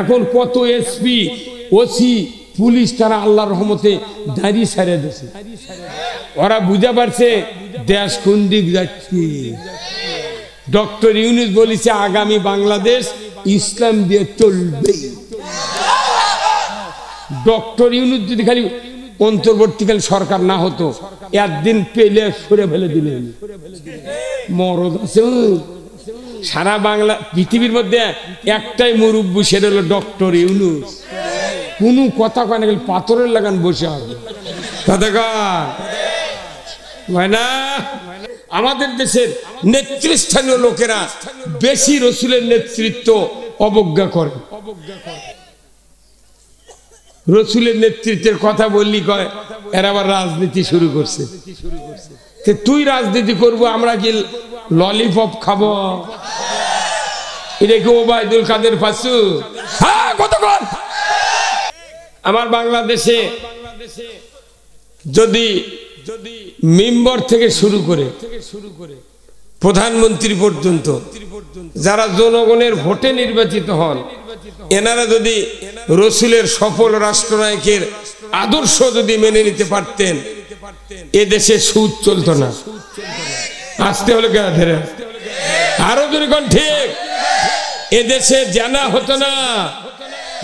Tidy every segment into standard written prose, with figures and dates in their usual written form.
এখন কত SP OC police তারা আল্লাহর রহমতে দাঁড়িয়ে ছেড়ে দিয়েছে। ওরা বুঝে পারছে দেশ কোন দিক যাচ্ছে। ডক্টর ইউনূস বলেছে আগামী বাংলাদেশ ইসলাম দিয়ে চলবে। ডক্টর ইউনূস যদি খালি অন্তর্বর্তীকালীন সরকার না হতো একদিন পেলে সরে ফেলে দিলেন। মরদ আছে সারা বাংলা পৃথিবীর মধ্যে একটাই মুরব্বী, সেটা হলো ডক্টর ইউনূস। কোনো কথা কয় না, পাথরের লাগান বসে হবে না। আমাদের দেশের নেতৃস্থানীয় লোকেরা বেশি রসুলের নেতৃত্ব অবজ্ঞা করে। রসুলের নেতৃত্বের কথা বললি কয় এরা আবার রাজনীতি শুরু করছে। তুই রাজনীতি করবো, আমরা কি ললিপপ খাবো? এটা কি ওবায়দুল কাদের ফাসু? হ্যাঁ, কতক্ষণ আমার বাংলাদেশে যদি মেম্বার থেকে শুরু করে প্রধানমন্ত্রী পর্যন্ত যারা জনগণের ভোটে নির্বাচিত হন, এনারা যদি রসুলের সফল রাষ্ট্রনায়কের আদর্শ যদি মেনে নিতে পারতেন, এ দেশে সুদ চলতো না। আসতে হলে ধরে আরো জনগণ ঠিক, এদেশে জানা হতো না,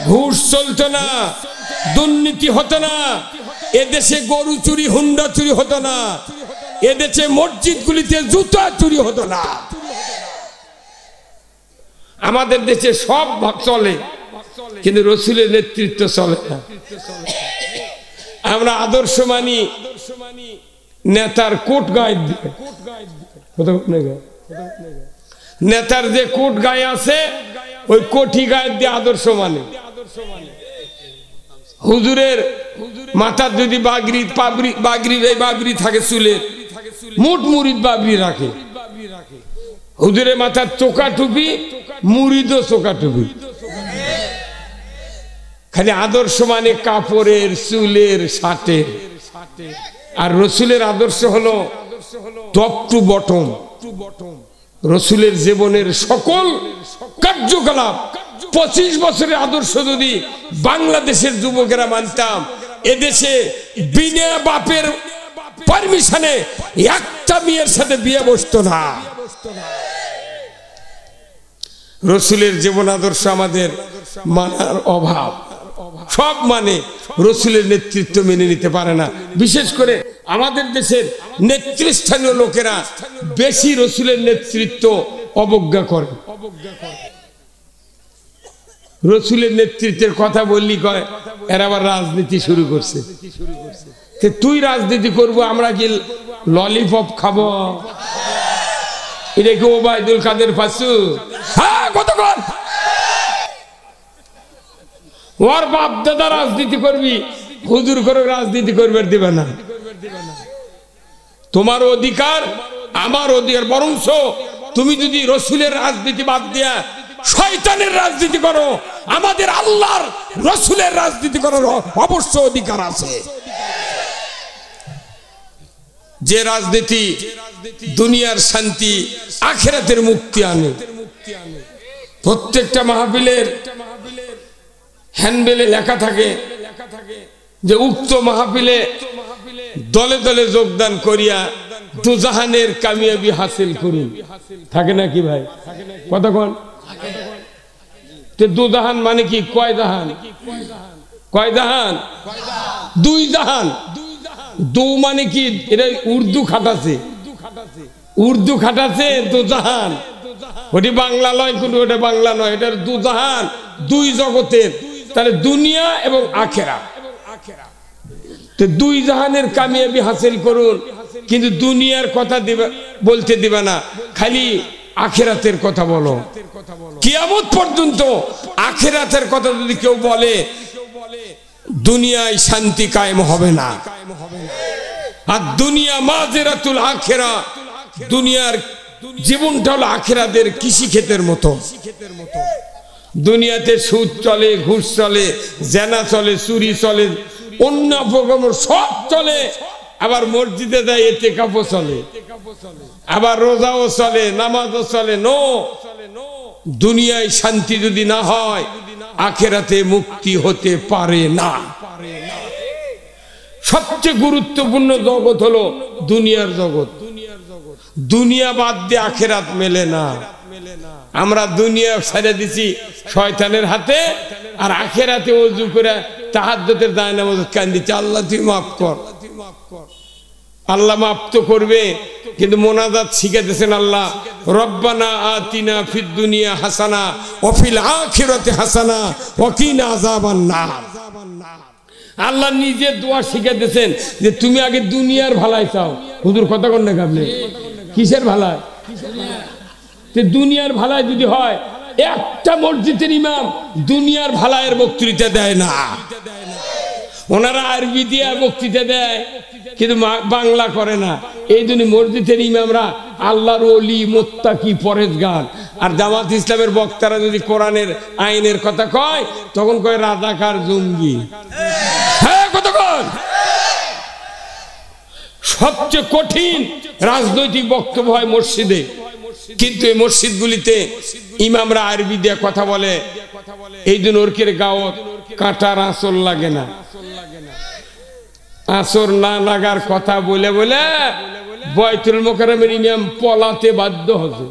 ঘুষ চলতো না, দুর্নীতি হতো না, এদেশে গরু চুরি হুন্ডা চুরি হতো না, এদেশে মসজিদ গুলিতে জুতা চুরি হতো না। আমাদের দেশে সব চলে, কিন্তু রসুলের নেতৃত্ব চলে না। আমরা আদর্শ মানি নেতার কোট গায়ে দিয়ে, নেতার যে কোট গায়ে আছে ওই কোটি গায়ে দিয়ে আদর্শ মানে। হুজুরের মাথার যদি বাগরি বাগরি থাকে চুলের, মুঠ মুরিদ বাবরি রাখে। হুজুরের মাথার চোকা টুপি, মুরিদও চোকা টুপি। খালি আদর্শ মানে কাপড়ের, চুলের, শার্টের। আর রসুলের আদর্শ হলো টপ টু বটম। রসুলের জীবনের সকল কার্যকলাপ 25 বছরের আদর্শ যদি বাংলাদেশের যুবকেরা মানতাম, এদেশে বিনা বাপের পারমিশনে একটা মেয়ের সাথে বিয়ে বসতো না। রসুলের জীবন আদর্শ আমাদের মানার অভাব। সব মানে রসুলের নেতৃত্ব মেনে নিতে পারে না। বিশেষ করে আমাদের দেশের নেতৃস্থানীয় লোকেরা বেশি রসুলের নেতৃত্ব অবজ্ঞা করে। রসুলের নেতৃত্বের কথা বললি কয় এরা আবার রাজনীতি শুরু করছে। তুই রাজনীতি করবো, আমরা কি ললিপপ খাবো? এটা কি ওবায়দুল কাদের ফাসু? হ্যাঁ, কতক্ষণ ওর বাপ দাদা রাজনীতি করবি, হুজুর করে রাজনীতি করবে দিবে না। তোমার অধিকার, আমার অধিকার। বরঞ্চ তুমি যদি রসুলের রাজনীতি বাদ দিয়া শয়তানের রাজনীতি করো, আমাদের আল্লাহর রসুলের রাজনীতি করার অবশ্য অধিকার আছে। যে রাজনীতি দুনিয়ার শান্তি, আখিরাতের মুক্তি আনে। প্রত্যেকটা মাহফিলের হ্যান্ডবেলে লেখা থাকে যে উক্ত মাহফিলে দলে দলে যোগদান করিয়া দুজাহানের কামিয়াবি হাসিল করুন। থাকে নাকি ভাই? কতক্ষণ দুজাহান মানে কি? কয় জাহান? কয় জাহান? দুই জাহান। দু মানে কি? এটা উর্দু খাটাছে, উর্দু খাটাছে দুজাহান। ওটি বাংলা নয়, কিন্তু ওটা বাংলা নয়, এটার দুজাহান, দুই জগতের। তাহলে দুনিয়া এবং আখেরা, তো দুই জাহানের কামিয়াবি হাসিল করুন। কিন্তু দুনিয়ার কথা বলতে দিবে না, খালি আখেরাতের কথা বলো। কিয়ামত পর্যন্ত আখেরাতের কথা যদি কেউ বলে, দুনিয়ায় শান্তি কায়েম হবে না। আর দুনিয়া মাজেরাতুল আখেরা, দুনিয়ার জীবনটা হলো আখেরাতের কৃষি ক্ষেতের মতো। দুনিয়াতে সুদ চলে, ঘুষ চলে, জেনা চলে, চুরি চলে, অন্য প্রকার সব চলে। আবার মসজিদে যায় ইতিকাফও চলে, আবার রোজাও চলে, নামাজও চলে। নো, দুনিয়ায় শান্তি যদি না হয়, আখেরাতে মুক্তি হতে পারে না। সবচেয়ে গুরুত্বপূর্ণ জগৎ হলো দুনিয়ার জগৎ। দুনিয়া বাদ দিয়ে আখেরাত মেলে না। আমরা দুনিয়া ছেড়ে দিছি শয়তানের হাতে, আর আখেরাতে ওযু করে তাহাজ্জুদের দায়নামাজ কান্দিছে, আল্লাহ তুই মাফ কর। আল্লাহ মাফ তো করবে, কিন্তু মোনাজাত শিখাতেছেন আল্লাহ, রব্বানা আতিনা ফিদ দুনিয়া হাসানা ওয়া ফিল আখিরাতি হাসানা ওয়া কিনা আযাবান নার। আল্লাহ নিজে দোয়া শিখাতেছেন যে তুমি আগে দুনিয়ার ভালাই চাও। হুজুর কথা কোন না আপনি, কিসের ভালাই? দুনিয়ার ভালাই যদি হয়, একটা মসজিদের ইমাম দুনিয়ার ভালাইয়ের বক্তৃতা দেয় না। ওনারা আরবি দিয়ে বক্তৃতা দেয়, কিন্তু বাংলা করে না। এই জন্য মসজিদের ইমামরা আল্লাহর ওলি, মুত্তাকি, পরেজগার। আর জামাত ইসলামের বক্তারা যদি কোরআনের আইনের কথা কয়, তখন কয় রাজাকার, জঙ্গি। হ্যাঁ, কতক্ষণ সবচেয়ে কঠিন রাজনৈতিক বক্তব্য হয় মসজিদে, কিন্তু এই মসজিদগুলিতে ইমামরা আরবি দিয়ে কথা বলে। এই জন্য ওরকের গাওত কাঁটার আঁচল লাগে না। আসর না লাগার কথা বলে বলে বাইতুল মোকাররমের ইমাম পলাতে বাধ্য হতো।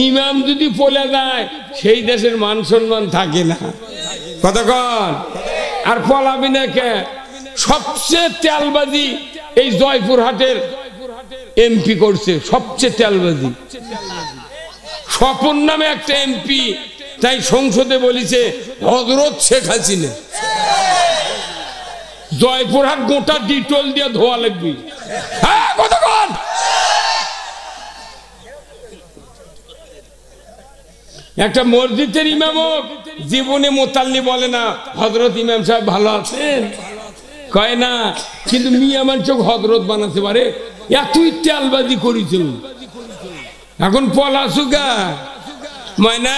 ইমাম যদি পলে যায়, সেই দেশের মান সম্মান থাকে না। কতক্ষণ আর পলাবি না কে? সবচেয়ে তেলবাজি এই জয়পুরহাটের এমপি করছে, সবচেয়ে তেলবাজি। স্বপন নামে একটা এমপি, তাই সংসদে বলেছে হযরত শেখ হাসিনা। জয়পুরহাট গোটা ডিটল দিয়ে ধোয়া লাগবে। হ্যাঁ, কতক্ষণ একটা মসজিদের ইমামও জীবনে মোতাল্লি বলে না হযরত ইমাম সাহেব ভালো আছেন, কয় না। কিন্তু মিয়া মানুষ হযরত বানাতে পারে, এতই তেলবাজি করেছ। এখন পলাশুগা ময়না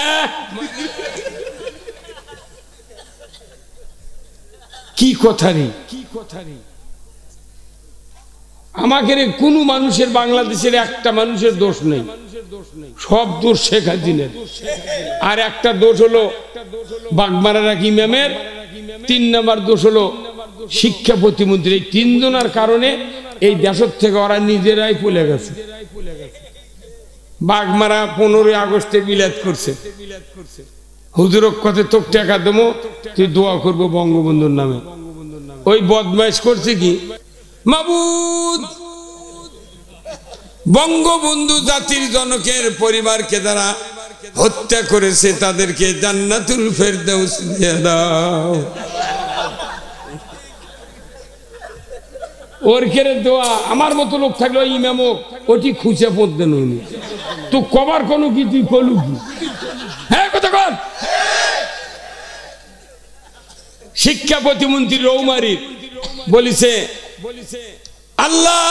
কি কথা রে, কি কথা রে। আমাকে কোন মানুষের, বাংলাদেশের একটা মানুষের দোষ নেই, সব দোষ শেখ হাসিনার। আর একটা দোষ হলো বাগমারার এক ইমামের, 3 নম্বর দোষ হলো শিক্ষা প্রতিমন্ত্রী। এই 3 জনের কারণে এই দেশের থেকে ওরা নিজেরাই পলে গেছে। বাগমারা 15 আগস্টে বিলাত করছে। হুজুরক কথা তোক টাকা দেবো, তুই দোয়া করবো বঙ্গবন্ধুর নামে। ওই বদমাইশ করছে কি, মাবুদ বঙ্গবন্ধু জাতির জনকের পরিবারকে যারা হত্যা করেছে তাদেরকে জান্নাতুল ফেরদাউস দিয়ে দাও। ওর কেরে দোয়া। আমার মতো লোক থাকলে ওই ইমামও ওটি খুঁজে পড়তেন উনি। তো কবার কোনো কি তুই কলু কি? হ্যাঁ, কতক্ষণ শিক্ষা প্রতিমন্ত্রী রৌমারির বলিছে, আল্লাহ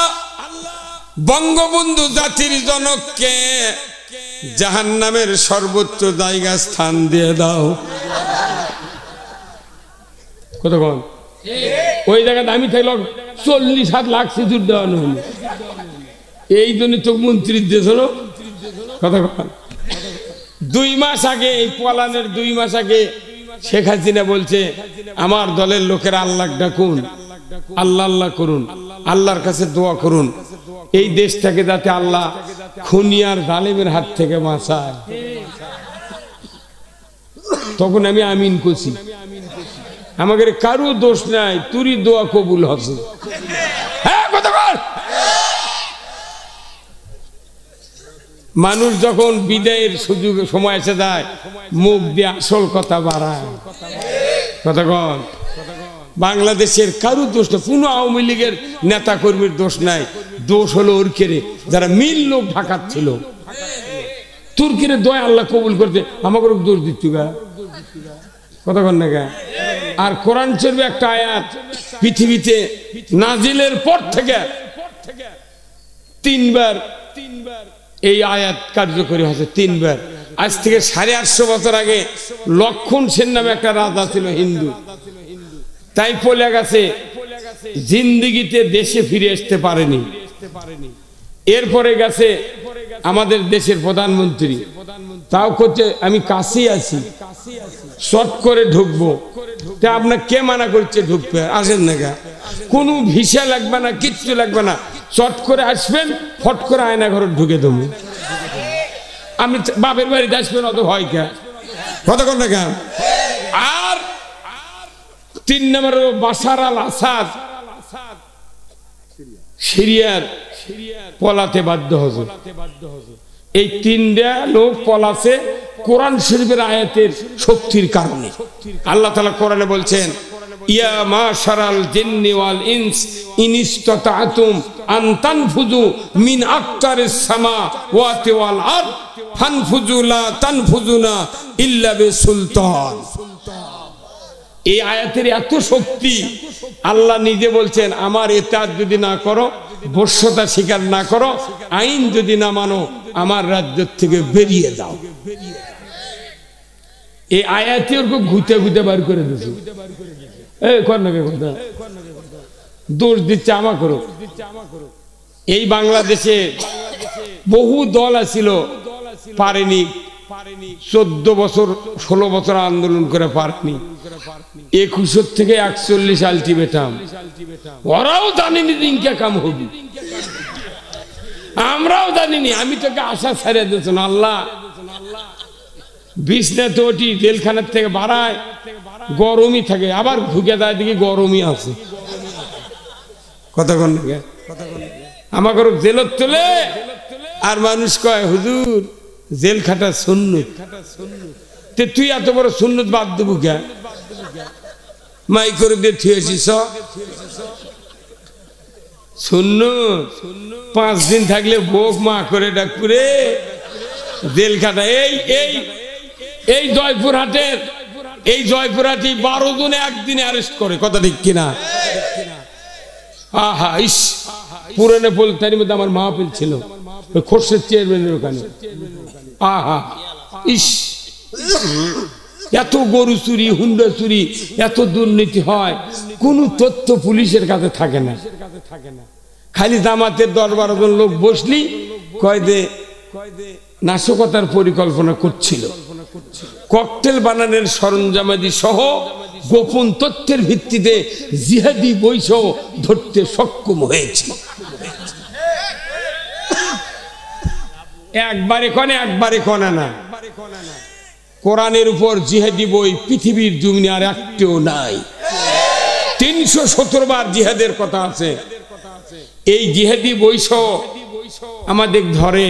বঙ্গবন্ধু জাতির জনককে জাহান্নামের সর্বোচ্চ জায়গা স্থান দিয়ে দাও। কতক্ষণ ওই জায়গাতে আমি থাকলাম 40 লাখ সিঁদুর দেওয়ানো হলো। এই জন্য তো মন্ত্রীর দেশ হলো। কতক্ষণ 2 মাস আগে, এই পলানের 2 মাস আগে শেখ হাসিনা বলছে, আমার দলের লোকেরা আল্লাহ ডাকুন, আল্লাহ আল্লাহ করুন, আল্লাহর কাছে দোয়া করুন এই দেশটাকে যাতে আল্লাহ খুনিয়ার জালেমের হাত থেকে বাঁচায়। তখন আমি আমিন করছি, আমাদের কারো দোষ নাই, তুরি দোয়া কবুল হবে। হ্যাঁ, কতক্ষণ মানুষ যখন বিদায়ের সুযোগ সময় এসে যায়, মুখ দিয়ে আসল কথা বাড়ায়। কতক্ষণ বাংলাদেশের কারো দোষ নেই, কোনো আওয়ামী লীগের নেতা কর্মীর দোষ নাই। দোষ হলো ওরকেরে যারা মিল লোক ঢাকাচ্ছিল। তুর্কিরে দোয়া আল্লাহ কবুল করতে আমাকে দোষ দিচ্ছ গা। কতক্ষণ না গা। আর কোরআন শরীফে একটা আয়াত পৃথিবীতে নাজিলের পর থেকে 3 বার এই আয়াত কার্যকরী হয়েছে। 3 বার। আজ থেকে 850 বছর আগে লক্ষণ সেন নামে একটা রাজা ছিল হিন্দু, তাই পলে গেছে, জিন্দিগিতে দেশে ফিরে আসতে পারেনি। এরপরে গেছে আমাদের দেশের প্রধানমন্ত্রী, তাও করছে আমি কাছেই আছি, শর্ট করে ঢুকবো। তা আপনার কে মানা করছে ঢুকবে? আসেন না গা, কোনো ভিসা লাগবে না, কিচ্ছু লাগবে না, শর্ট করে আসবেন, ফট করে আয়না ঘরে ঢুকে দেবো। আমি বাপের বাড়িতে আসবেন, অত ভয় কে? কতক্ষণ না কেন? আর 3 নম্বর বাশার আল আসাদ, সিরিয়ার পলাতে বাধ্য হয়েছে। এই 3টা লোক পলাছে কোরআন শরীফের আয়াতের শক্তির কারণে। আল্লাহ তাআলা কোরআনে বলছেন, ইয়া মাশারাল জিন্নি ওয়াল ইনস ইন ইসতাতাতুম আন তানফুযু মিন আকতারিস সামাওয়াতি ওয়াল আরদ ফানফুযু লা তানফুযুনা ইল্লা বিসুলতান। এই আয়াতের এত শক্তি, আল্লাহ নিজে বলছেন, আমার ইতাআত যদি না করো, বশ্যতা স্বীকার না করো, আইন যদি না মানো, আমার রাজ্য থেকে বেরিয়ে যাও। এই আয়াতে ওর ঘুতে ঘুতে বার করে দিয়েছে। এই কর্ণকে কথা দোষ দিচ্ছে আমা করো। এই বাংলাদেশে বহু দল আছিল, পারেনি, 14 বছর 16 বছর আন্দোলন করে পারেনি। 21 থেকে 41 আলটিমেটাম। ওরাও জানেনি দিনকে কাম হবে, আমরাও জানিনি। আমি তোকে আশা ছাড়িয়ে দিয়েছ না আল্লাহ। বিছনাতে ওঠি, জেলখানার থেকে বাড়ায়, গরমই থাকে, আবার ঢুকে যায় দিকে গরমই আছে। কতক্ষণ লাগে আমাকে জেলত তোলে, আর মানুষ কয় হুজুর জেল খাটা সুন্নত। তুই এত বড় সুন্নত বাদ দেবো কে? মাই করে দিয়ে থুয়েছিস সুন্নত। 5 দিন থাকলে বোক মা করে ডাকপুরে জেল খাটা। এই জয়পুরহাটের, এই জয়পুরহাটি 12 জনে একদিনে অ্যারেস্ট করে। কথা ঠিক কিনা? আহা ইস, পুরানে পোলতারির মধ্যে আমার মাহফিল ছিল, ওই খোরশেদ চেয়ারম্যানের ওখানে। আহা ইস, এত গরু চুরি, হুন্ডা চুরি, এত দুর্নীতি হয়, কোন তথ্য পুলিশের কাছে থাকে না। খালি জামাতের 10-12 জন লোক বসলি কয় দে নাশকতার পরিকল্পনা করছিল। ককটেল বানানোর সরঞ্জামাদি সহ গোপন তথ্যের ভিত্তিতে জিহাদি বৈষও ধরতে সক্ষম হয়েছে। একবারে কনে না। কোরআনের উপর জিহাদি বই পৃথিবীর জমিনে আর একটিও নাই। 317 বার জিহাদের কথা আছে। এই জিহাদি বৈষও আমাদের ধরে,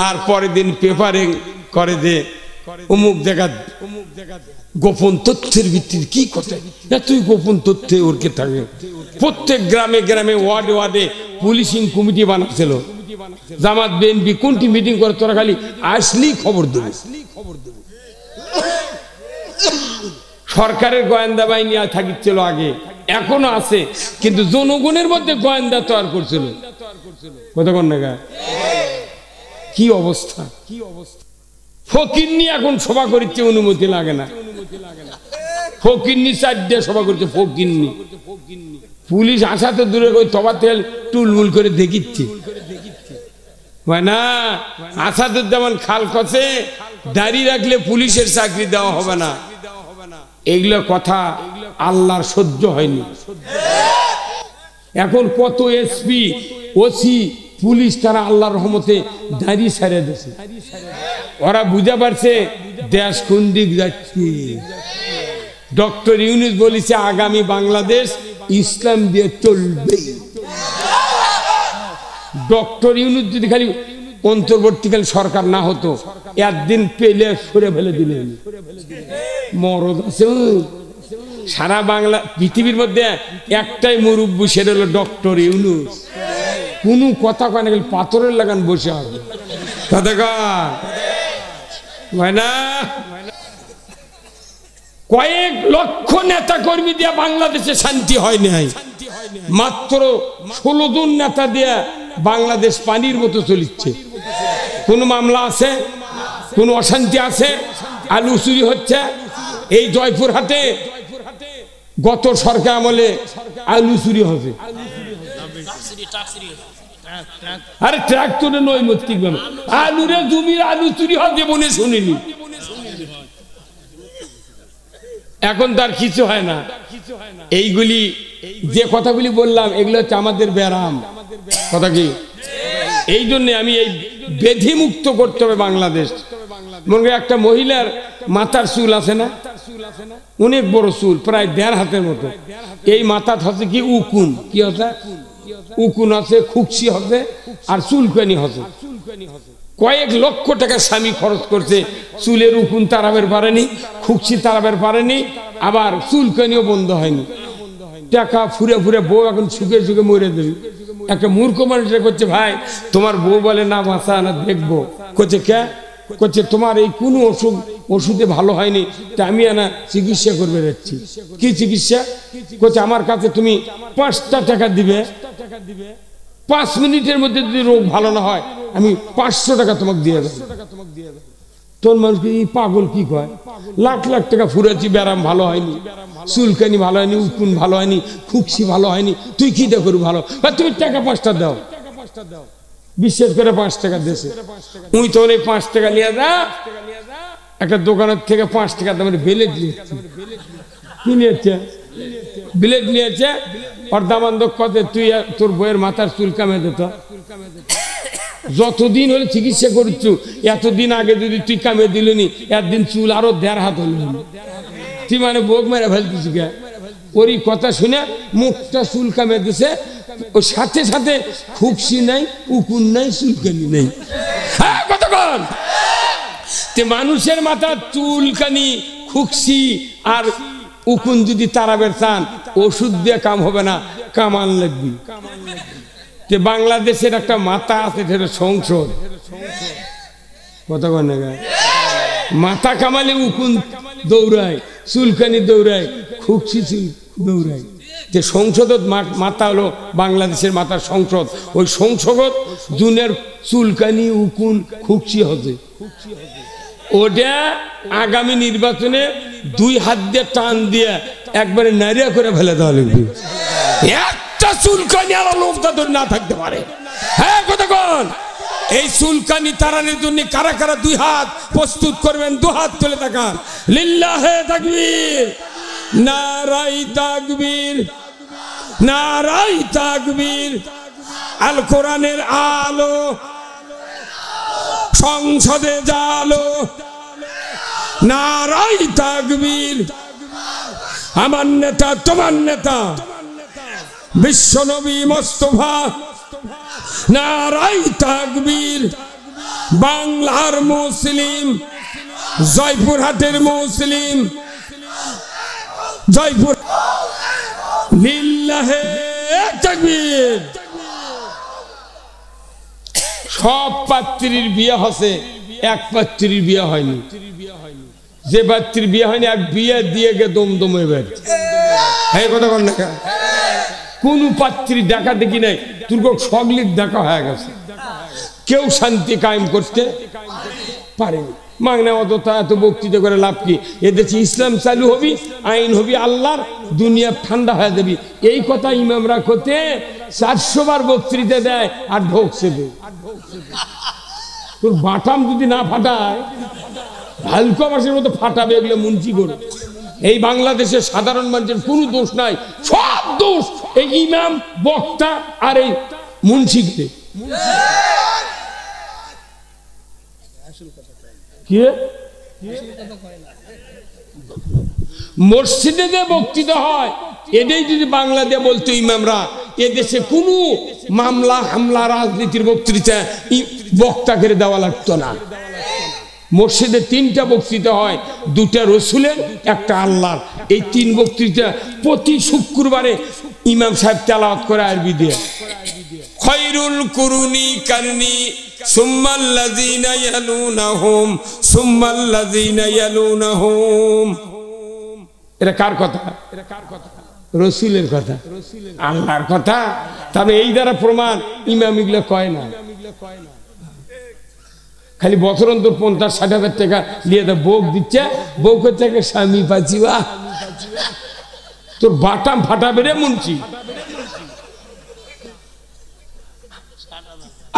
আর পরের দিন পেপারে করে দে অমুক জায়গা গোপন তথ্যের ভিত্তিতে। কি কথা, এতই গোপন তথ্যে ওরকে থাকে। প্রত্যেক গ্রামে গ্রামে, ওয়ার্ডে ওয়ার্ডে পুলিশিং কমিটি বানাচ্ছিল। জামাত বিএনপি কোনটি মিটিং করে, তোরা খালি আসলেই খবর দেবে। সরকারের গোয়েন্দা বাহিনী থাকিছিল আগে, এখনো আছে, কিন্তু জনগণের মধ্যে গোয়েন্দা তৈরি করছিল। কতক্ষণ না কি অবস্থা, কি অবস্থা। ফকিন্নি এখন সভা করছে, অনুমতি লাগে না। ফকিন্নি 4 সভা করছে, ফকিন্নি। পুলিশ আসা তো দূরে, ওই তবা তেল টুলমুল করে দেখিচ্ছে না। আসাদুজ্জামান খাল কষে দাঁড়িয়ে রাখলে পুলিশের চাকরি দেওয়া হবে না। এগুলো কথা আল্লাহর সহ্য হয়নি। এখন কত এসপি, ওসি, পুলিশ, তারা আল্লাহর রহমতে দাঁড়িয়ে ছেড়ে দিয়েছে। ওরা বুঝে পারছে দেশ কোন দিক যাচ্ছে। ডক্টর ইউনূস বলেছে আগামী বাংলাদেশ ইসলাম দিয়ে চলবে। ডক্টর ইউনূস যদি খালি অন্তর্বর্তীকালীন সরকার না হতো, একদিন পেলে সরে ফেলে দিলেন। মরদ আছে সারা বাংলা পৃথিবীর মধ্যে একটাই মুরব্বী, সেটা হলো ডক্টর ইউনূস। কোনো কথা কয় না, পাথরের লাগান বসে হবে। কয়েক লক্ষ নেতা কর্মী দিয়া বাংলাদেশে শান্তি হয় নাই। মাত্র 16 জন নেতা দিয়া বাংলাদেশ পানির মতো চলিচ্ছে। কোন মামলা আছে, কোন অশান্তি আছে? আলু চুরি হচ্ছে এই জয়পুরহাটে। গত সরকার আমলে আলু চুরি হবে, আরে ট্রাক্টরে নৈমিত্তিক ভাবে আলুরে জমির আলু চুরি হয় জীবনে শুনিনি। এখন তার কিছু হয় না। এইগুলি যে কথাগুলি বললাম এগুলো হচ্ছে আমাদের ব্যারাম। কথা কি? এই জন্য আমি এই বেধি মুক্ত করতে হবে বাংলাদেশ। মনে একটা মহিলার মাথার চুল আছে না, অনেক বড় চুল, প্রায় 1.5 হাতের মতো। এই মাথা হচ্ছে কি উকুন, কি হচ্ছে উকুন আছে, খুকসি হবে আর চুলকানি হবে। কয়েক লক্ষ টাকা স্বামী খরচ করছে, চুলের উকুন তারাবের পারেনি, খুকসি তারাবের পারেনি, আবার চুলকানিও বন্ধ হয়নি। টাকা ফুরে ফুরে বউ এখন শুকে শুকে মরে দেবে। একটা মূর্খ মানুষের করছে, ভাই তোমার বউ বলে না বাঁচা না দেখবো, করছে কে, করছে তোমার এই কোনো ওষুধে ভালো হয়নি, তা আমি না চিকিৎসা করবে যাচ্ছি। কি চিকিৎসা? করছে আমার কাছে তুমি 5টা টাকা দিবে, 5 মিনিটের মধ্যে যদি রোগ ভালো না হয় আমি 500 টাকা তোমাকে দিয়ে দেবো। তোর মানুষকে এই পাগল কি কয়? লাখ লাখ টাকা ফুরেছি, ব্যারাম ভালো হয়নি, চুলকানি ভালো হয়নি, উকুন ভালো হয়নি, খুকসি ভালো হয়নি, তুই কি দে করবি ভালো? তুমি টাকা 5টা দাও। বিশ্বাস করে 5 টাকা দিয়েছে। তুই তো এই 5 টাকা নিয়ে যা, একটা দোকানের থেকে 5 টাকা দামের বেলেট নিয়েছে, বিলেট নিয়েছে। ওর দামান্দক কত, তুই তোর বইয়ের মাথার চুল কামে দিত। যতদিন হলে চিকিৎসা করছু, এতদিন আগে যদি তুই কামে দিলনি, একদিন চুল আরো 1.5 হাত হল। তুই মানে বোক মেরে ফেলতেছি কে? ওরই কথা শুনে মুখটা চুল কামে দিছে, ওর সাথে সাথে খুকসি নাই, উকুন নাই, চুলকানি নাই। হ্যাঁ কতক্ষণ মানুষের মাথা চুলকানি, খুকসি আর উকুন যদি তারাবের চান, ওষুধ দিয়ে কাম হবে না, কামান লাগবে। বাংলাদেশের একটা মাথা আছে, সেটা সংসদ। কতক্ষণ মাথা কামালে উকুন দৌড়ায়, চুলকানি দৌড়ায়, খুকসি দৌড়ায়। যে সংসদের মাথা হলো বাংলাদেশের মাথার সংসদ। ওই সংসদ দুনের চুলকানি, উকুন, খুকসি হবে। ওটা আগামী নির্বাচনে 2 হাত দিয়ে টান দিয়ে একবারে নারিয়া করে ফেলে দেওয়া লাগবে। একটা চুলকানি আর লোক তাদের না থাকতে পারে। হ্যাঁ কতক্ষণ এই চুলকানি তাড়ানোর জন্য কারা কারা 2 হাত প্রস্তুত করবেন? 2 হাত তুলে তাকান। লিল্লাহে তাকবীর, নারায়ে তাকবীর, নারায়ে তাকবীর। আল কোরআনের আলো সংসদে জালো, নারায়ে তাকবীর। আমার নেতা, তোমার নেতা বিশ্বনবী মোস্তফা, নারায়ে তাকবীর। বাংলার মুসলিম, জয়পুরহাটের মুসলিম, জয়পুর, লিল্লাহে তাকবীর। সব পাত্রীর বিয়ে হচ্ছে, এক পাত্রীর বিয়ে হয়নি। যে পাত্রীর বিয়ে হয়নি এক বিয়ে দিয়ে গে দমদম এবার। হ্যাঁ কথা কন না, কোন পাত্রী দেখা দেখি নাই, তুর্ক সগলিক দেখা হয়ে গেছে। কেউ শান্তি কায়েম করতে পারেনি। মাগনা অতটা এত বক্তৃতা করে লাভ কি? এদেশে ইসলাম চালু হবি, আইন হবি আল্লাহর, দুনিয়া ঠান্ডা হয়ে যাবি। এই কথা ইমামরা করতে 400 বার বক্তৃতা দেয় আর ঢোকছে। তোর বাটাম যদি না ফাটায়, হালকা মাসের মতো ফাটাবে। এগুলো মুন্সি করে। এই বাংলাদেশের সাধারণ মানুষের কোনো দোষ নাই, সব দোষ এই ইমাম, বক্তা আর এই মুন্সিকে। মসজিদে যে বক্তৃতা হয়, এটাই যদি বাংলা দিয়ে বলতো ইমামরা, এদেশে কোনো মামলা হামলা রাজনীতির বক্তৃতা বক্তা করে দেওয়া লাগতো না। মসজিদে 3টা বক্তৃতা হয়, 2টা রসুলের, একটা আল্লাহর। এই 3 বক্তৃতা প্রতি শুক্রবারে ইমাম সাহেব তেলাওয়াত করে আরবি দিয়ে। খৈরুল কুরুনি কারনি সুম্মাল্লাযীনা ইয়ালুনাহুম সুম্মাল্লাযীনা ইয়ালুনাহুম। এটা কার কথা? রসুলের কথা, আল্লাহর কথা। তবে এই দ্বারা প্রমাণ ইমাম এগুলো কয় না। খালি বছর অন্তর 50-60 হাজার টাকা দিয়ে বউক দিচ্ছে, বউকে থেকে স্বামী পাচ্ছিবা। তোর বাটাম ফাটাবে রে মুন্সি।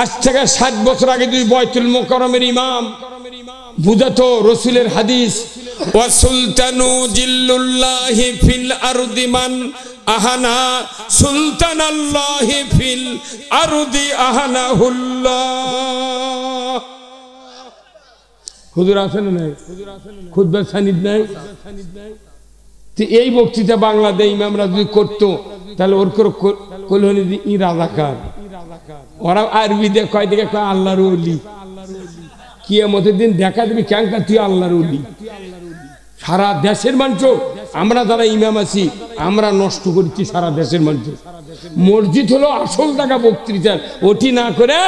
আজ থেকে 60 বছর আগে যদি বাইতুল মুকাররমের ইমাম বুঝাতো রাসূলের হাদিস, ওয়া সুলতানু জিল্লুল্লাহি ফিল আরদি মান আহানা সুলতানাল্লাহি ফিল আরদি আহানাহুল্লাহ। হুজুর আছেন না? খুতবা সানিদ নাই? এই বক্তৃতা বাংলাদেশ ইমামরা যদি করতো তাহলে ওর কলহনি ই রাজাকার, ওরা আরবিতে কয় দিকে কয় আল্লাহর ওলি, কিয়ামতের দিন দেখা দিবি ক্যাঙ্কা তুই আল্লাহর ওলি। সারা দেশের মানুষ আমরা যারা ইমাম আছি আমরা নষ্ট করছি সারা দেশের মানুষ। মসজিদ হলো আসল টাকা বক্তৃতার, ওটি না করে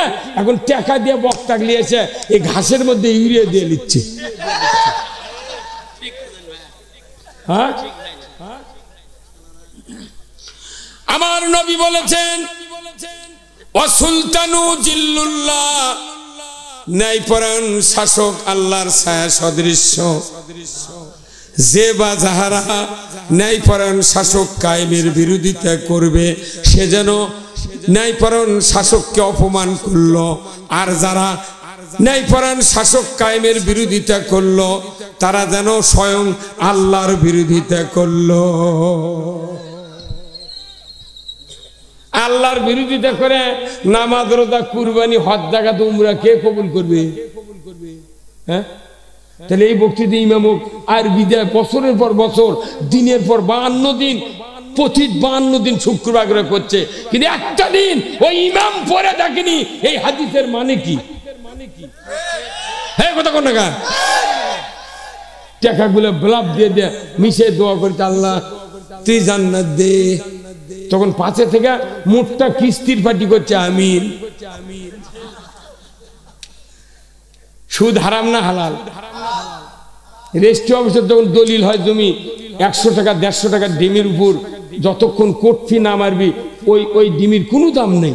এখন টাকা দিয়ে বক্তা লিয়েছে এই ঘাসের মধ্যে ইউরিয়া দিয়ে নিচ্ছে। হ্যাঁ, আমার নবী বলেছেন ওয়া সুলতানু জিল্লুল্লাহ, ন্যায়পরায়ণ শাসক আল্লাহর ছায়া সদৃশ্য। যে বা যাহারা ন্যায়পরায়ণ শাসক কায়েমের বিরোধিতা করবে সে যেন ন্যায়পরায়ণ শাসককে অপমান করলো, আর যারা ন্যায়পরায়ণ শাসক কায়েমের বিরোধিতা করলো তারা যেন স্বয়ং আল্লাহর বিরোধিতা করলো। আল্লাহর বিরোধিতা করে নামাজ রোজা কুরবানি হজ জাকাত উমরা কে কবুল করবে? হ্যাঁ, তাহলে এই বক্তৃতা ইমাম আর বিদায় বছরের পর বছর দিনের পর 52 দিন প্রতি 52 দিন শুক্রবার করে করছে, কিন্তু একটা দিন ওই ইমাম পড়ে দেখেনি এই হাদিসের মানে কি। হ্যাঁ, কথা কোন না টাকাগুলো ব্লাব দিয়ে দিয়ে মিশে দোয়া করছে আল্লাহ তুই জান্নাত দে, তখন পাশে থেকে মোটটা কিস্তির পার্টি করছে আমিন। সুদ হারাম না হালাল? রেজিস্ট্রি অফিসের যখন দলিল হয় জমি 100 টাকা 150 টাকা ডিমের উপর যতক্ষণ কোর্ট ফি না মারবি ওই ডিমের কোনো দাম নেই।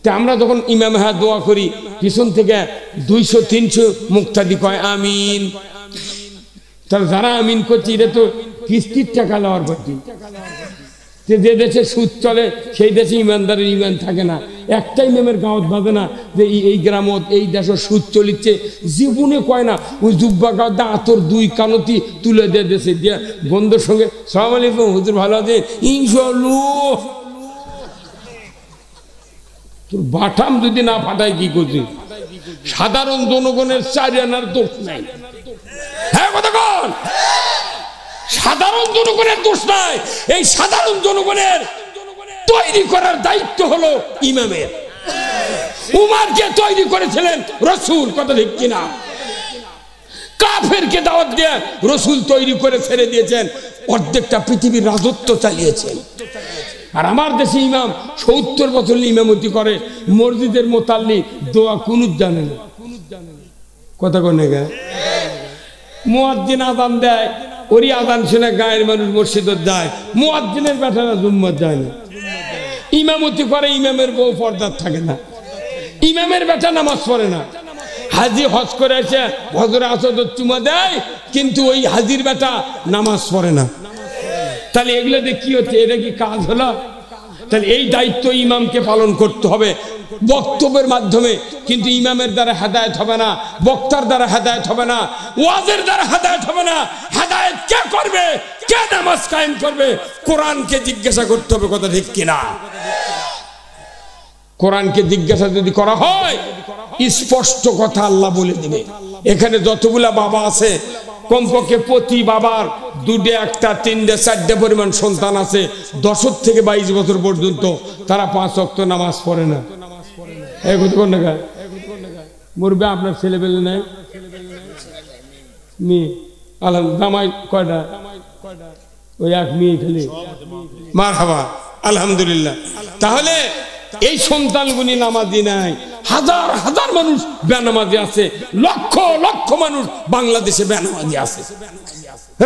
তা আমরা যখন ইমাম হ্যাঁ দোয়া করি পিছন থেকে 200-300 মুক্তাদি কয় আমিন। তাহলে যারা আমিন করছে এটা তো কিস্তির টাকা নেওয়ার পার্টি। যে দেশে সুদ চলে সেই দেশে ইমানদারের ইমান থাকে না। একটা ইমামের গাঁৱত বাজে না যে এই গ্রামত এই দেশের সুদ চলিচ্ছে, জীবনে কয় না ওই জুব্বা গাঁত আতর 2 কানতি তুলে দিয়ে দেশে দিয়ে বন্ধুর সঙ্গে সালাম আলাইকুম হুজুর ভালো আছেন ইনশাআল্লাহ। তোর বাটাম যদি না ফাটায় কি করছি? সাধারণ জনগণের 4 আনার দোষ নাই। হ্যাঁ, কথা কোন? সাধারণ জনগণের দোষ নাই, এই সাধারণ জনগণের তৈরি করার দায়িত্ব হলো ইমামের। উমারকে তৈরি করেছিলেন রাসূল, কথা ঠিক কিনা? কাফেরকে দাওয়াত দিয়ে রাসূল তৈরি করে ছেড়ে দিয়েছেন, অর্ধেকটা পৃথিবীর রাজত্ব চালিয়েছেন। আর আমার দেশে ইমাম 70 বছর ইমামতি করে, মসজিদের মোতাল্লি দোয়া কুনুত জানে না। কথা কোনে গা? মুয়াজ্জিন আযান দেয়, ওরই আযান শুনে গায়ের মানুষ মসজিদে যায়, মুয়াজ্জিনের বেটারা জুম্মাত যায় না। ইমামতি করে ইমামের বউ পর্দা থাকে না, ইমামের বেটা নামাজ পড়ে না। হাজি হজ করে এসে হজরে আসদ চুমা দেয়, কিন্তু ওই হাজির বেটা নামাজ পড়ে না। তাহলে এগুলো দিয়ে কি হচ্ছে? এটা কি কাজ হলো? তাহলে এই দায়িত্ব ইমামকে পালন করতে হবে বক্তব্যের মাধ্যমে, কিন্তু ইমামের দ্বারা হেদায়েত হবে না, বক্তার দ্বারা হেদায়েত হবে না, ওয়াজের দ্বারা হেদায়েত হবে না। হেদায়েত কে করবে? কে নামাজ কায়েম করবে? কোরআনকে জিজ্ঞাসা করতে হবে, কথা ঠিক কিনা? কোরআনকে জিজ্ঞাসা যদি করা হয় স্পষ্ট কথা আল্লাহ বলে দিবে। এখানে যতগুলা বাবা আছে কমপক্ষে প্রতি বাবার 2টা 1টা 3টা 4টা পরিমাণ সন্তান আছে, 10 থেকে 22 বছর পর্যন্ত তারা 5 ওয়াক্ত নামাজ পড়ে না। এই কথা কোন জায়গায় মরবে? আপনার ছেলে পেলে নাই? মেয়ে আলহামদুলিল্লাহ। জামাই কয়টা? ওই এক মেয়ে খালি। মারহাবা, আলহামদুলিল্লাহ। তাহলে এই সন্তানগুলি নামাজি নাই, হাজার হাজার মানুষ বেনামাজি আছে, লক্ষ লক্ষ মানুষ বাংলাদেশে বেনামাজি আছে।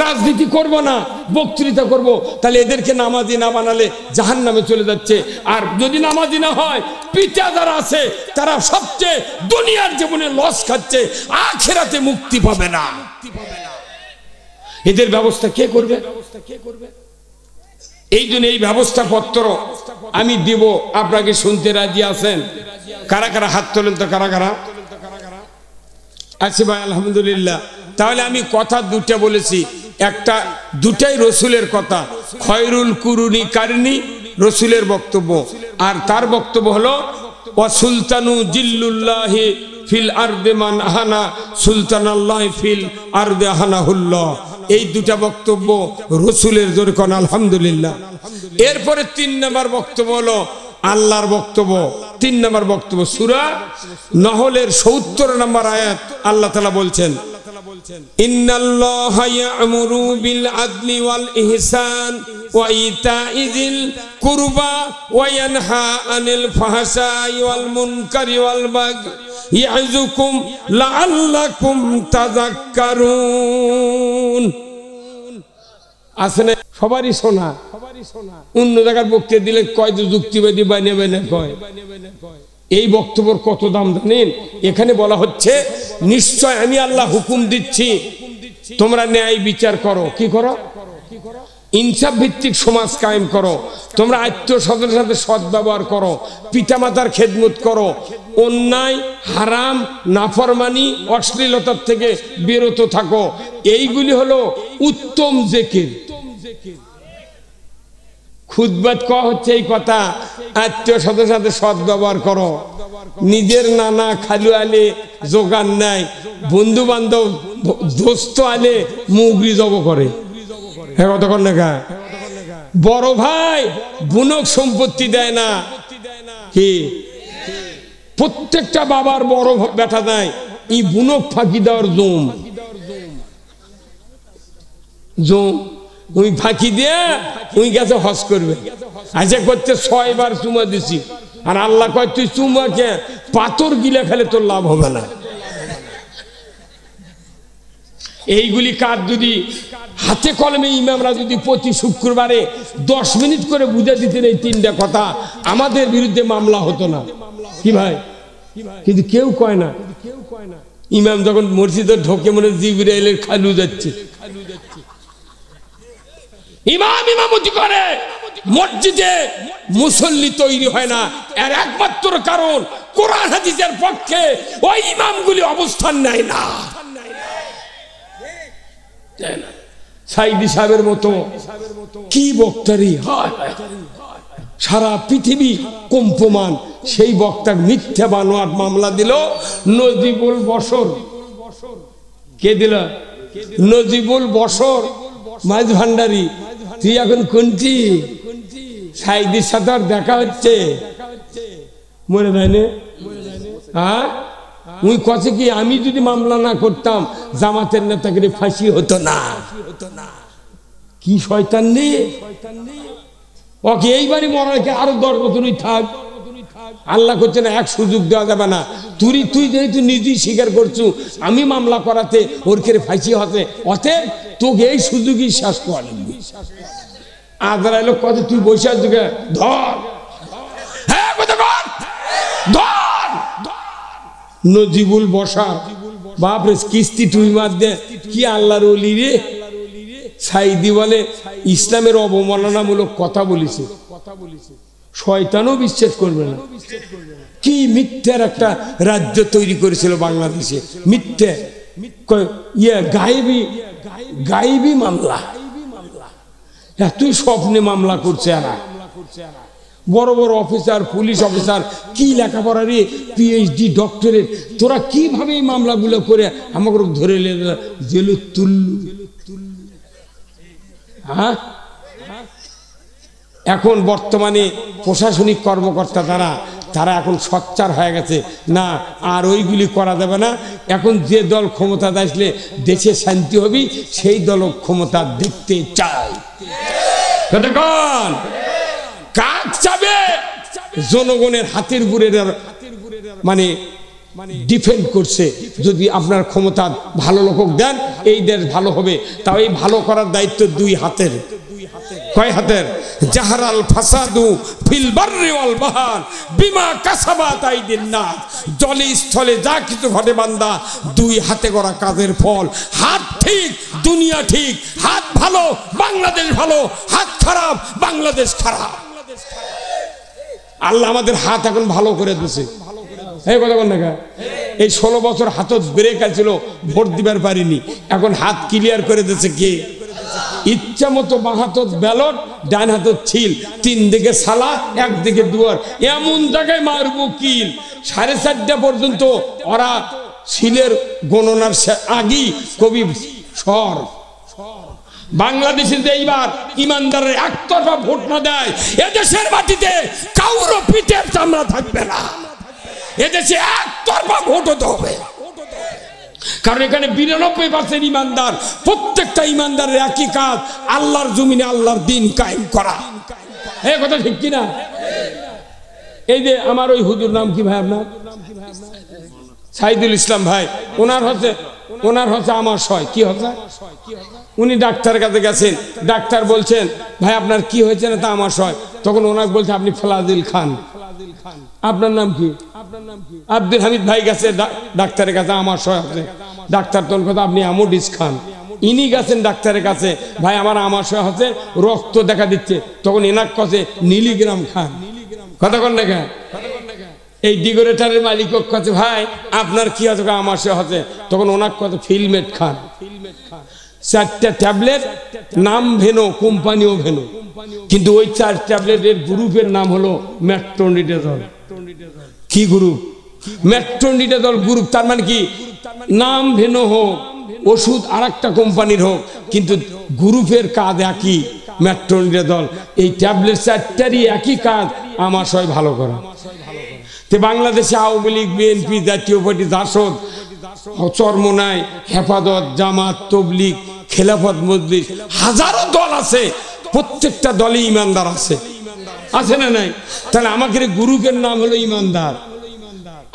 রাজনীতি করব না, বক্তৃতা করব, তাহলে এদেরকে নামাজি না বানালে জাহান্নামে চলে যাচ্ছে। আর যদি নামাজি না হয়, পিতা যারা আছে তারা সবচেয়ে দুনিয়ার জীবনে লস খাচ্ছে, আখিরাতে মুক্তি পাবে না। এদের ব্যবস্থা কে করবে? এই জন্য এই ব্যবস্থাপত্র আমি দিব, আপনাকে শুনতে রাজি আছেন? কারা কারা হাত তোলেন তো, কারা কারা আছে ভাই? আলহামদুলিল্লাহ। তাহলে আমি কথা দুটা বলেছি, একটা দুটাই রসুলের কথা, খয়রুল কুরুনি কারনি রসুলের বক্তব্য, আর তার বক্তব্য হলো ওয়া সুলতানু জিল্লুল্লাহি ফিল আরদে মান আহানা সুলতানাল্লাহি ফিল আরদে আহানাহুল্লাহ। এই দুটা বক্তব্য রসুলের, জোরে কোন আলহামদুলিল্লাহ। এরপরে 3 নম্বর বক্তব্য হলো আল্লাহর বক্তব্য। 3 নম্বর বক্তব্য সূরা নহলের 70 নম্বর আয়াত, আল্লাহ তাআলা বলছেন ইন্নাল্লাহা ইয়া'মুরু বিল আদলি ওয়াল ইহসান ওয়া ইতা'i যিল কুরবা ওয়া ইয়ানহা আনিল ফাহশাই ওয়াল মুনকারি ওয়াল বাগই ইয়া'যুকুম লাআল্লাকুম তাযাক্কারুন। আসলে সবারই শোনা, অন্য জায়গার বক্তব্য দিলে কয় তো যুক্তিবাদী বানিয়ে বানিয়ে কয়। এই বক্তব্যের কত দাম জানেন? এখানে বলা হচ্ছে নিশ্চয় আমি আল্লাহ হুকুম দিচ্ছি, তোমরা ন্যায় বিচার করো। কি করো? ইনসাফ ভিত্তিক সমাজ কায়েম করো, তোমরা আত্মীয় স্বজনের সাথে সৎ ব্যবহার করো, পিতামাতার খেদমত করো, অন্যায় হারাম নাফরমানি অশ্লীলতার থেকে বিরত থাকো। এইগুলি হলো উত্তম জিকির। খুতবাত ক হচ্ছে এই কথা, আত্মীয় স্বজনের সাথে সৎ ব্যবহার করো, নিজের নানা খালু আলে জোগান নাই, বন্ধু বান্ধব দোস্ত আলে মুগরি জব করে। হ্যাঁ কতক্ষণ দেখা বড় ভাই বুনক সম্পত্তি দেয় না, কি প্রত্যেকটা বাবার বড় বেটা দেয়, এই বুনক ফাঁকি দেওয়ার জম জম ওই ফাঁকি দিয়ে ওই গেছে হজ করবে। আচ্ছা করতে 6 বার চুমা দিছি, আর আল্লাহ কয় তুই চুমাকে পাথর গিলে খেলে তোর লাভ হবে না। এইগুলি কাজ যদি হাতে কলমে ইমামরা যদি প্রতি শুক্রবারে 10 মিনিট করে বুঝে দিতেন এই 3টা কথা, আমাদের বিরুদ্ধে মামলা হতো না। কি ভাই? কিন্তু কেউ কয় না। ইমাম যখন মসজিদে ঢোকে মনে জিবরাইলের খালু যাচ্ছে, ইমাম ইমামতি করে, মসজিদে মুসল্লি তৈরি হয় না। এর একমাত্র কারণ কোরআন হাদিসের পক্ষে ওই ইমামগুলি অবস্থান নেয় না। সাইদি সাহেবের মতো কি বক্তারি, সারা পৃথিবী কম্পমান। সেই বক্তা মিথ্যা বানোয়াট মামলা দিল নজিবুল বশর। কে দিল? নজিবুল বশর মাঝ ভান্ডারি। তুই এখন কোনটি? সাইদির সাথে আর দেখা হচ্ছে, মরে যায়নি। হ্যাঁ উই কছে কি আমি যদি মামলা না করতাম জামাতের নেতাকে ফাঁসি হতো না। কি শয়তান নেই ওকে এইবারই মরাকে আরো 10 বছরই থাক। আল্লাহ করছে না, এক সুযোগ দেওয়া যাবে না। তুই যেহেতু নিজেই স্বীকার করছু আমি মামলা করাতে ওর কেড়ে ফাঁসি হতে, অতএব তোকে এই সুযোগই শেষ করা লাগবে। আদার লোক কত তুই বসে আছ, ধর নজিবুল বসা বাপরে কিস্তি তুই মার দে। কি আল্লাহর ওলি রে। সাইদি বলে ইসলামের অবমাননামূলক কথা বলেছে, শয়তানও বিশ্বাস করবে না। কি মিথ্যার একটা রাজ্য তৈরি করেছিল বাংলাদেশে, মিথ্যা গায়েবী মামলা। তুই স্বপ্নে মামলা করছে এরা, বড় বড় অফিসার পুলিশ অফিসার কি লেখাপড়া রে, পিএইচডি ডক্টরেট, তোরা কিভাবে এই মামলাগুলো করে আমাকে ধরে জেলে তুললু। হ্যাঁ এখন বর্তমানে প্রশাসনিক কর্মকর্তা তারা এখন সোচ্চার হয়ে গেছে, না আর ওইগুলি করা যাবে না। এখন যে দল ক্ষমতা আসলে দেশে শান্তি হবে সেই দল ক্ষমতা দেখতে চায়। কাজ চাবে জনগণের হাতের উপরে মানে ডিফেন্ড করছে। যদি আপনার ক্ষমতা ভালো লোক দেন এই দেশ ভালো হবে, তাও এই ভালো করার দায়িত্ব 2 হাতের। কয় হাতের? জাহারাল ফাসাদু ফিল বাররি ওয়াল বাহর বিমা কাসাবাত আইদিন নাস, জলে স্থলে যা কিছু ঘটে বান্দা দুই হাতে করা কাজের ফল। হাত ঠিক দুনিয়া ঠিক, হাত ভালো বাংলাদেশ ভালো, হাত খারাপ বাংলাদেশ খারাপ। আল্লাহ আমাদের হাত এখন ভালো করে দিয়েছে। এই কথা বল না, এই 16 বছর হাতত ব্রেক আছিল, ভোট দিবার পারিনি, এখন হাত ক্লিয়ার করে দিয়েছে কে? ইচ্ছা মতো বাঁ হাতত ব্যালট, ডান হাতত ছিল, 3 দিকে সালা, 1 দিকে দুয়ার, এমন জায়গায় মারবো কিল। 4:30 পর্যন্ত ওরা ছিলের গণনার আগেই কবি সর। বাংলাদেশে এইবার ইমানদারের একতরফা ভোট না দেয়, এদেশের মাটিতে কাউরো পিঠের চামড়া থাকবে না। এদেশে একতরফা ভোট হতে হবে, কারণ এখানে 92% ইমানদার। প্রত্যেকটা ইমানদারের একই কাজ, আল্লাহর জমিনে আল্লাহর দিন কায়েম করা। এই কথা ঠিক কিনা? এই যে আমার ওই হুজুর নাম কি ভাই আপনার? সাইদুল ইসলাম ভাই, ওনার হচ্ছে আমাশয়। কি হচ্ছে? উনি ডাক্তারের কাছে গেছেন, ডাক্তার বলছেন ভাই আপনার কি হয়েছে না? তা আমাশয়। তখন ওনাকে বলছে আপনি ফলাদিল খান। আপনার নাম কি? আব্দুল হামিদ ভাই গেছে ডাক্তারের কাছে, আমাশয় আছে। ডাক্তার তখন কথা আপনি আমোডিস খান। ইনি গেছেন ডাক্তারের কাছে, ভাই আমার আমাশয় হচ্ছে, রক্ত দেখা দিচ্ছে। তখন এনাক কাছে মিলিগ্রাম খান। কথা কন দেখা। এই ডিগোরেটারের মালিক কাছে ভাই আপনার কি আছে? আমাশয় হচ্ছে। তখন ওনার কাছে ফিলমেট খান। 4টা ট্যাবলেট, নাম ভেনো, কোম্পানিও ভেনো, কিন্তু ওই 4 ট্যাবলেটের গ্রুপের নাম হলো মেট্রোনিডাজল। কি গ্রুপ? Metronidazole group. তার মানে কি, নাম ভেনো হোক, ওষুধ আর একটা কোম্পানির হোক, কিন্তু গ্রুপের কাজ একই, মেট্রোনিডাজল। এই ট্যাবলেট 4টারই একই কাজ, আমাশয় ভালো করা। তো বাংলাদেশে আওয়ামী লীগ, বিএনপি, জাতীয় পার্টি, জাসদ, চরমোনাই, হেফাজত, জামাত, তবলিগ, খেলাফত মজলিস, হাজারো দল আছে। প্রত্যেকটা দলে ইমানদার আছে, আছে না নাই? তাহলে আমাদের গ্রুপের নাম হলো ইমানদার,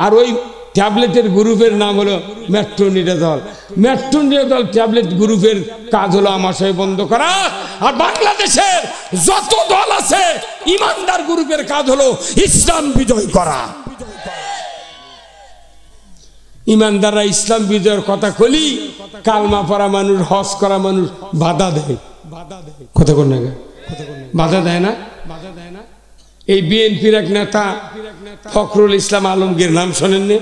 আর ওই ট্যাবলেটের গ্রুপের নাম হলো মেট্রোনিডাজল। মেট্রোনিডাজল ট্যাবলেট গ্রুপের কাজ হলো আমাশয় বন্ধ করা। আর বাংলাদেশের যত দল আছে, ইমানদার গ্রুপের কাজ হলো ইসলাম বিজয় করা। ইমানদাররা ইসলাম বিজয়ের কথা কলি, কালমা পড়া মানুষ, হজ করা মানুষ বাধা দেয়। কথা কোন জায়গায় বাধা দেয় না? এই বিএনপির এক নেতা ফখরুল ইসলাম আলমগীর, নাম শোনেননি?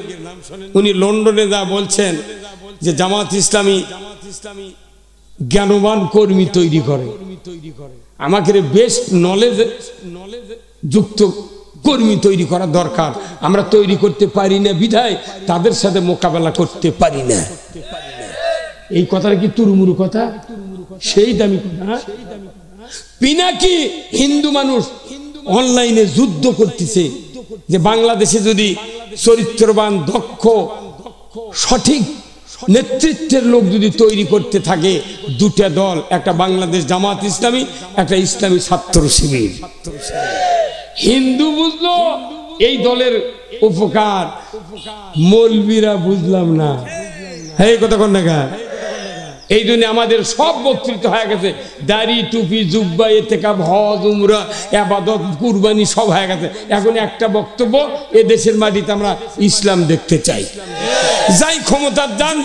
উনি লন্ডনে যা বলছেন যে জামাত ইসলামী জ্ঞানবান কর্মী তৈরি করে, আমাকে বেস্ট নলেজ যুক্ত কর্মী তৈরি করা দরকার। আমরা তৈরি করতে পারি না বিধায় তাদের সাথে মোকাবেলা করতে পারি না। এই কথাটা কি তুরমুরু কথা? সেই দামি কথা। পিনাকি হিন্দু মানুষ অনলাইনে যুদ্ধ করতেছে যে বাংলাদেশে যদি চরিত্রবান, দক্ষ, সঠিক নেতৃত্বের লোক যদি তৈরি করতে থাকে, 2টা দল, একটা বাংলাদেশ জামাত ইসলামী, একটা ইসলামী ছাত্র শিবির। হিন্দু বুঝলো এই দলের উপকার, মৌলবীরা বুঝলাম না। এই কথা কোন না? এই জন্য আমাদের সব বক্তৃতা হয়ে গেছে, দাড়ি, টুপি, জুব্বা, ইতিকাফ, হজ, উমরা, ইবাদত, কুরবানি সব হয়ে গেছে। এখন একটা বক্তব্য, এ দেশের মাটিতে আমরা ইসলাম দেখতে চাই। যাই ক্ষমতার যান,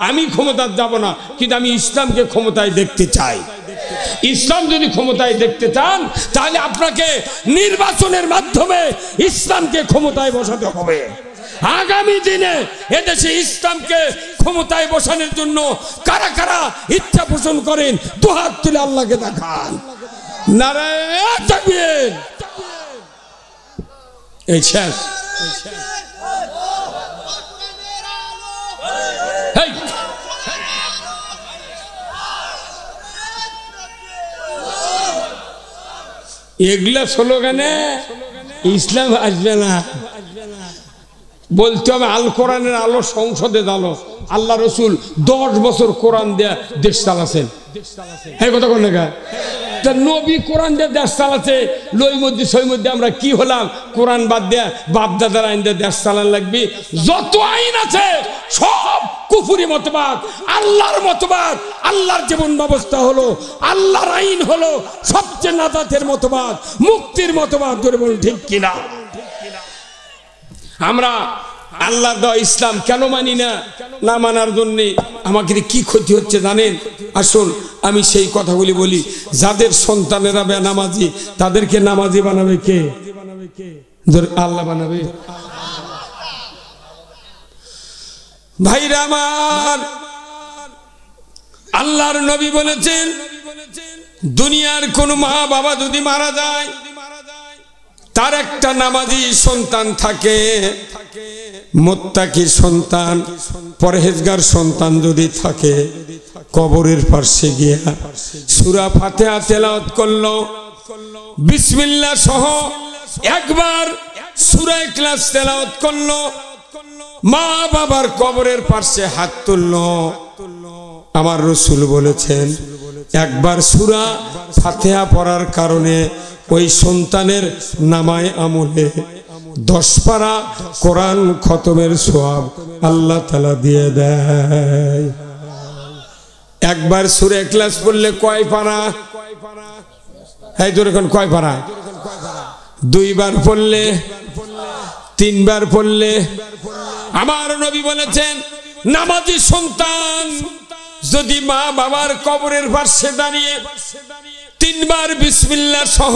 আমি ক্ষমতার যাব না, কিন্তু আমি ইসলামকে ক্ষমতায় দেখতে চাই। ইসলাম যদি ক্ষমতায় দেখতে চান, তাহলে আপনাকে নির্বাচনের মাধ্যমে ইসলামকে ক্ষমতায় বসাতে হবে। আগামী দিনে এদেশে ইসলামকে ক্ষমতায় বসানোর জন্য কারা কারা ইচ্ছা পোষণ করেন, দুহাত তুলে আল্লাহকে দেখান। নারায়ে তাকবীর। এই শেষ। এগুলা স্লোগানে ইসলাম আসবে না। বলতে হবে আল কোরআনের আলো, সংসদে আলো। আল্লাহ রসুল 10 বছর কোরআন দেয়া দেশ চালাছেন। এই কথা কোন তা নবী কোরআন দিয়ে দেশ চালাচ্ছে, লই মধ্যে সই মধ্যে আমরা কি হলাম? কোরআন বাদ দেয়া বাপ দাদার আইন দিয়ে দেশ চালান লাগবে। যত আইন আছে সব কুফরি মতবাদ, আল্লাহর মতবাদ। আল্লাহর জীবন ব্যবস্থা হলো, আল্লাহর আইন হলো সবচেয়ে নাজাতের মতবাদ, মুক্তির মতবাদ। ধরে বলুন ঠিক কিনা? আমরা আল্লাহ দেওয়া ইসলাম কেন মানি না? না মানার জন্যে আমাকে কি ক্ষতি হচ্ছে জানেন? আসুন আমি সেই কথাগুলি বলি। যাদের সন্তানেরা বেনামাজি তাদেরকে নামাজি বানাবে কে? আল্লাহ বানাবে। ভাইরা আমার, আল্লাহর নবী বলেছেন দুনিয়ার কোন মা বাবা যদি মারা যায়, তার একটা নামাজি সন্তান থাকে, মুত্তাকি সন্তান, পরহেজগার সন্তান যদি থাকে, কবরের পাশে গিয়া সূরা ফাতিহা তেলাওয়াত করলো, বিসমিল্লাহ সহ একবার সূরা ইখলাস তেলাওয়াত করলো, মা বাবার কবরের পাশে হাত তুললো। আমার রাসূল বলেছেন একবার সূরা ফাতিহা পড়ার কারণে ওই সন্তানের নামায় আমলে 10 পারা কোরআন খতমের সওয়াব আল্লাহ তাআলা দিয়ে দেয়। একবার সূরা ইখলাস পড়লে কয় পারা? এই ধরে কোন কয় পারা? 2 বার পড়লে, 3 বার পড়লে। আমার নবী বলেছেন নামাজি সন্তান যদি মা বাবার কবরের পাশে দাঁড়িয়ে 3 বার বিসমিল্লাহ সহ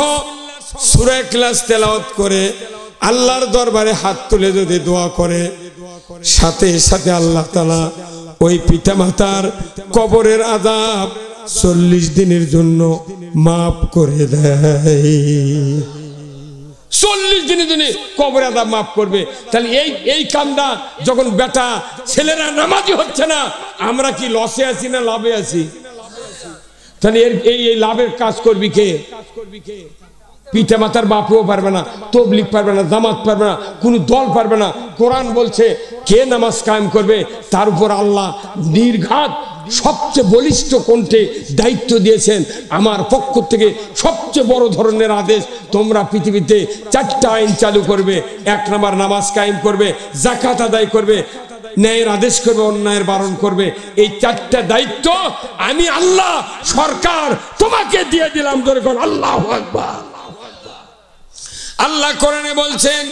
সূরা ইখলাস তেলাওয়াত করে আল্লাহর দরবারে হাত তুলে যদি দোয়া করে, সাথে সাথে আল্লাহ তাআলা ওই পিতামাতার কবরের আযাব 40 দিনের জন্য মাফ করে দেয়। 40 দিনের জন্য কবরের আযাব মাফ করবে। তাহলে এই কামটা যখন বেটা ছেলেরা নামাজি হচ্ছে না, আমরা কি লসে আছি না লাভে আছি? তাহলে এই লাভের কাজ করবি কে? পিতা মাতার বাপও পারবে না, তবলিগ পারবে না, জামাত পারবে না, কোন দল পারবে না। কোরআন বলছে কে নামাজ কায়েম করবে তার উপর আল্লাহ নির্ঘাত সবচেয়ে বলিষ্ঠ কণ্ঠে দায়িত্ব দিয়েছেন। আমার পক্ষ থেকে সবচেয়ে বড় ধরনের আদেশ, তোমরা পৃথিবীতে 4টা আইন চালু করবে। 1 নাম্বার নামাজ কায়েম করবে, যাকাত আদায় করবে, ন্যায়ের আদেশ করবে, অন্যায়ের বারণ করবে। এই 4টা দায়িত্ব আমি আল্লাহ সরকার তোমাকে দিয়ে দিলাম। ধরে কোন আল্লাহু আকবার। আল্লাহ কোরআনে বলছেন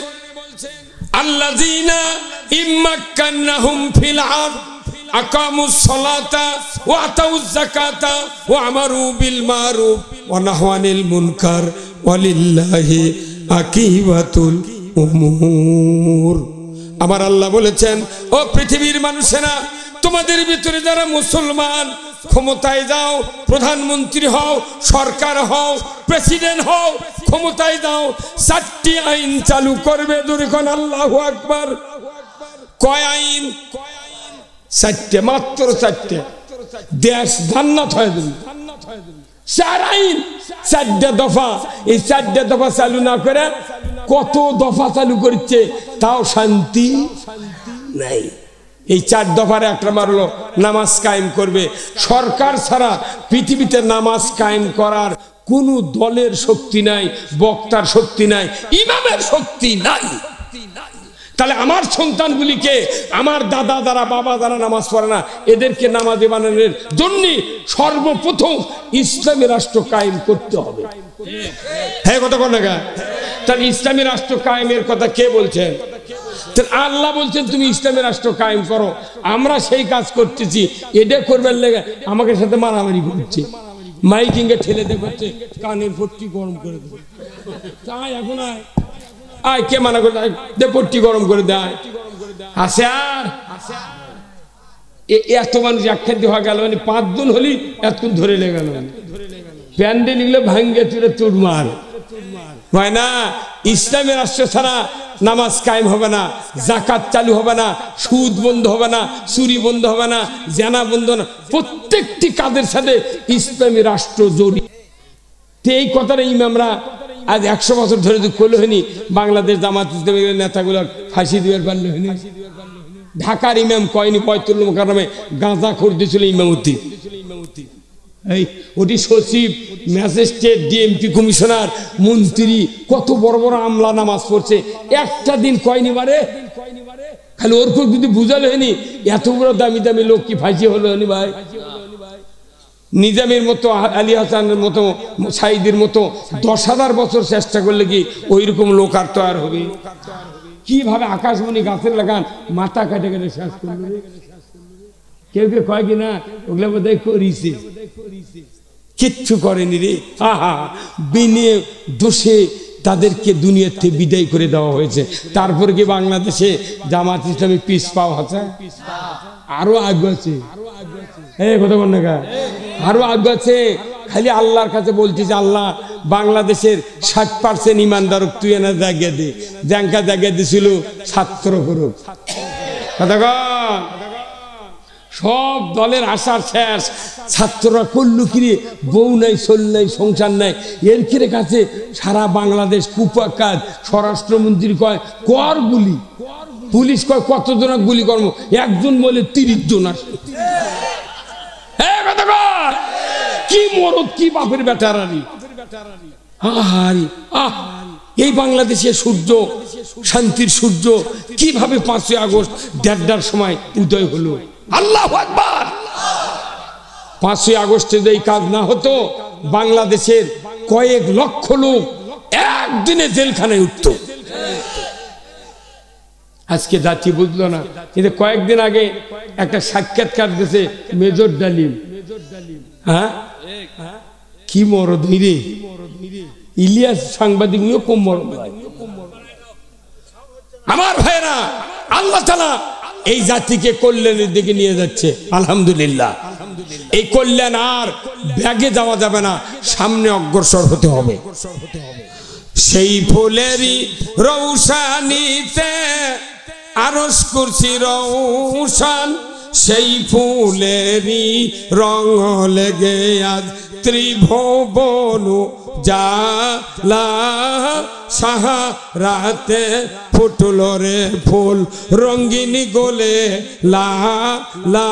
আল্লাযীনা ইম্মাক্কান্নাহুম ফিল আরদ আকামুস সালাতা ওয়া আতাউজ যাকাতা ওয়া আমারু বিল মারুফ ওয়া নাহাউ আনিল মুনকার ওয়ালিল্লাহি আকিবাতুল উমুর। আমার আল্লাহ বলেছেন ও পৃথিবীর মানুষেরা, তোমাদের ভিতরে যারা মুসলমান ক্ষমতায় যাও, প্রধানমন্ত্রী হও, সরকার হও, প্রেসিডেন্ট হও, ক্ষমতায় যাও, 4টি আইন চালু করবে। ধরে কোন আল্লাহু আকবার। কয় আইন? 4টে, মাত্র 4টে। দেশ জান্নাত হয়ে যাবে। 4 আইন, 4টে দফা। এই 4টে দফা চালু না করে কত দফা চালু করছে, তাও শান্তি নাই। এই 4 দফার 1 নাম্বার হলো নামাজ কায়েম করবে। সরকার ছাড়া পৃথিবীতে নামাজ কায়েম করার কোন দলের শক্তি নাই, বক্তার শক্তি নাই, ইমামের শক্তি নাই। তাহলে আমার সন্তানগুলিকে, আমার দাদা দ্বারা বাবা দ্বারা নামাজ পড়ে না, এদেরকে নামাজি বানানোর জন্য সর্বপ্রথম ইসলামী রাষ্ট্র কায়েম করতে হবে। হ্যাঁ, কথা কোন না? তাহলে ইসলামী রাষ্ট্র কায়েমের কথা কে বলছেন? আল্লাহ বলছেন তুমি ইসলামী রাষ্ট্র কায়েম করো। আমরা সেই কাজ করতেছি। এটা করবার লেগে আমাকে সাথে মারামারি করছে, মাইকিং এ ঠেলে দেখছে, কানের পট্টি গরম করে দেবে। তাই এখন আয় কে মানা করে দে, পট্টি গরম করে দেয়। আসে আর এত মানুষ একখান হয়ে গেল, মানে 5 জন হলি এতক্ষণ ধরে লেগে গেল। প্যান্ডেল এগুলো ভাঙ্গে চুরে তুড়মার হয় না। ইসলামী রাষ্ট্র ছাড়া নামাজ কায়েম হবে না, যাকাত চালু হবে না, সুদ বন্ধ হবে না, চুরি বন্ধ হবে না, জেনা বন্ধ না। প্রত্যেকটি কাজের সাথে ইসলামী রাষ্ট্র জড়িত। এই কথাটা ইমামরা আজ 100 বছর ধরে করলে হয়নি। বাংলাদেশ জামাত ইসলামের নেতাগুলো ফাঁসি দেওয়ার পারলে হয়নি। ঢাকার ইমাম কয়নি 45 মোকাররমে গাঁজা খোর দিয়েছিল ইমামতি। এই ওটি সচিব, ম্যাজিস্ট্রেট, ডিএমপি কমিশনার, মন্ত্রী, কত বড় বড় আমলা নামাজ পড়ছে, একটা দিন কয়নি বারে? খালি ওর খুব যদি বুঝালে হয়নি, এত বড় দামি দামি লোক কি ফাঁসি হলো হয়নি ভাই? নিজামের মতো, আলী হাসানের মতো, সাইদের মতো 10,000 বছর চেষ্টা করলে কি ওই রকম লোক আর তৈরি হবে? কিভাবে আকাশমণি গাছের লাগান মাথা কাটে কেটে শেষ করবে? কেউ কেউ কয় কি না ওগুলো বোধহয় করিছে, কিচ্ছু করেনি রে। আহা, বিনে দোষে তাদেরকে দুনিয়ার থেকে বিদায় করে দেওয়া হয়েছে। তারপর কি বাংলাদেশে জামাত ইসলামী পিস পাওয়া আছে? আরো আগে আছে, কথা বল না, আরো আগে আছে। খালি আল্লাহর কাছে বলতেছে, আল্লাহ বাংলাদেশের 60% ইমানদার তুই এনে জায়গা দে, জ্যাঙ্কা জায়গা দিছিল ছাত্র করুক। কথা কন, সব দলের আশার শেষ, ছাত্ররা করলু কিরে, বউ নাই, সোল নাই, সংসার নাই, এর কিরে কাছে সারা বাংলাদেশ কুপা কাজ। স্বরাষ্ট্রমন্ত্রী কয় কর গুলি, পুলিশ কয় কতজন গুলি কর্ম, একজন বলে 30 জন আসে। কি মরদ, কি বাপের বেটারানি! এই বাংলাদেশের সূর্য, শান্তির সূর্য কিভাবে 5ই আগস্ট 1:30টার সময় উদয় হলো? আল্লাহু আকবার! 5ই আগস্টে যে কাজ না হতো, বাংলাদেশের কয়েক লক্ষ লোক একদিনে জেলখানায় উঠত। আজকে জাতি বুঝলো না। কিন্তু কয়েকদিন আগে একটা সাক্ষাৎকার দিয়েছে মেজর ডালিম। হ্যাঁ, কি মরদ রে! ইলিয়াস সাংবাদিক নিয়েও কম মরদ। আমার ভাইরা, আল্লাহ তাআলা এই জাতিকে কল্যাণের দিকে নিয়ে যাচ্ছে। আলহামদুলিল্লাহ। এই কল্যাণ আর ব্যাগে যাওয়া যাবে না, সামনে অগ্রসর হতে হবে। সেই ফুলেরই রৌশানিতে আরশ কুরসি রৌশান, সেই ফুলেরই রং লেগে আজ ত্রিভুবন জালা। সাহারাতে ফুটলো রে ফুল রঙিন গোলে লা লা,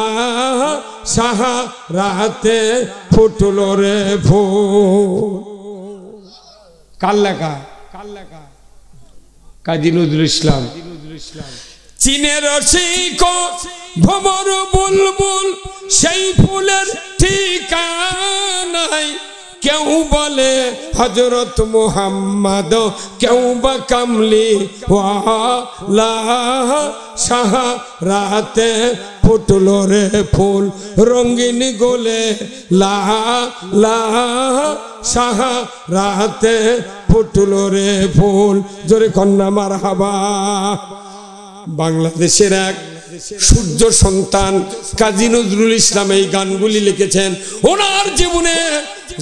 সাহারাতে ফুটলো রে ফুল। কার লেখা? কাজী নজরুল ইসলাম। চীনের রসিক ভ্রমর বুলবুল, সেই ফুলের ঠিকানায় কেউ বলে হযরত মুহাম্মদ, কেউ বা কামলি ওয়ালা। সাহারাতে ফুটলো রে ফুল রঙিন গোলে লা লা, সাহারাতে ফুটলো রে ফুল। জোরে কন্যা মারহাবা। বাংলাদেশের এক সূর্য সন্তান কাজী নজরুল ইসলাম এই গানগুলি লিখেছেন। ওনার জীবনে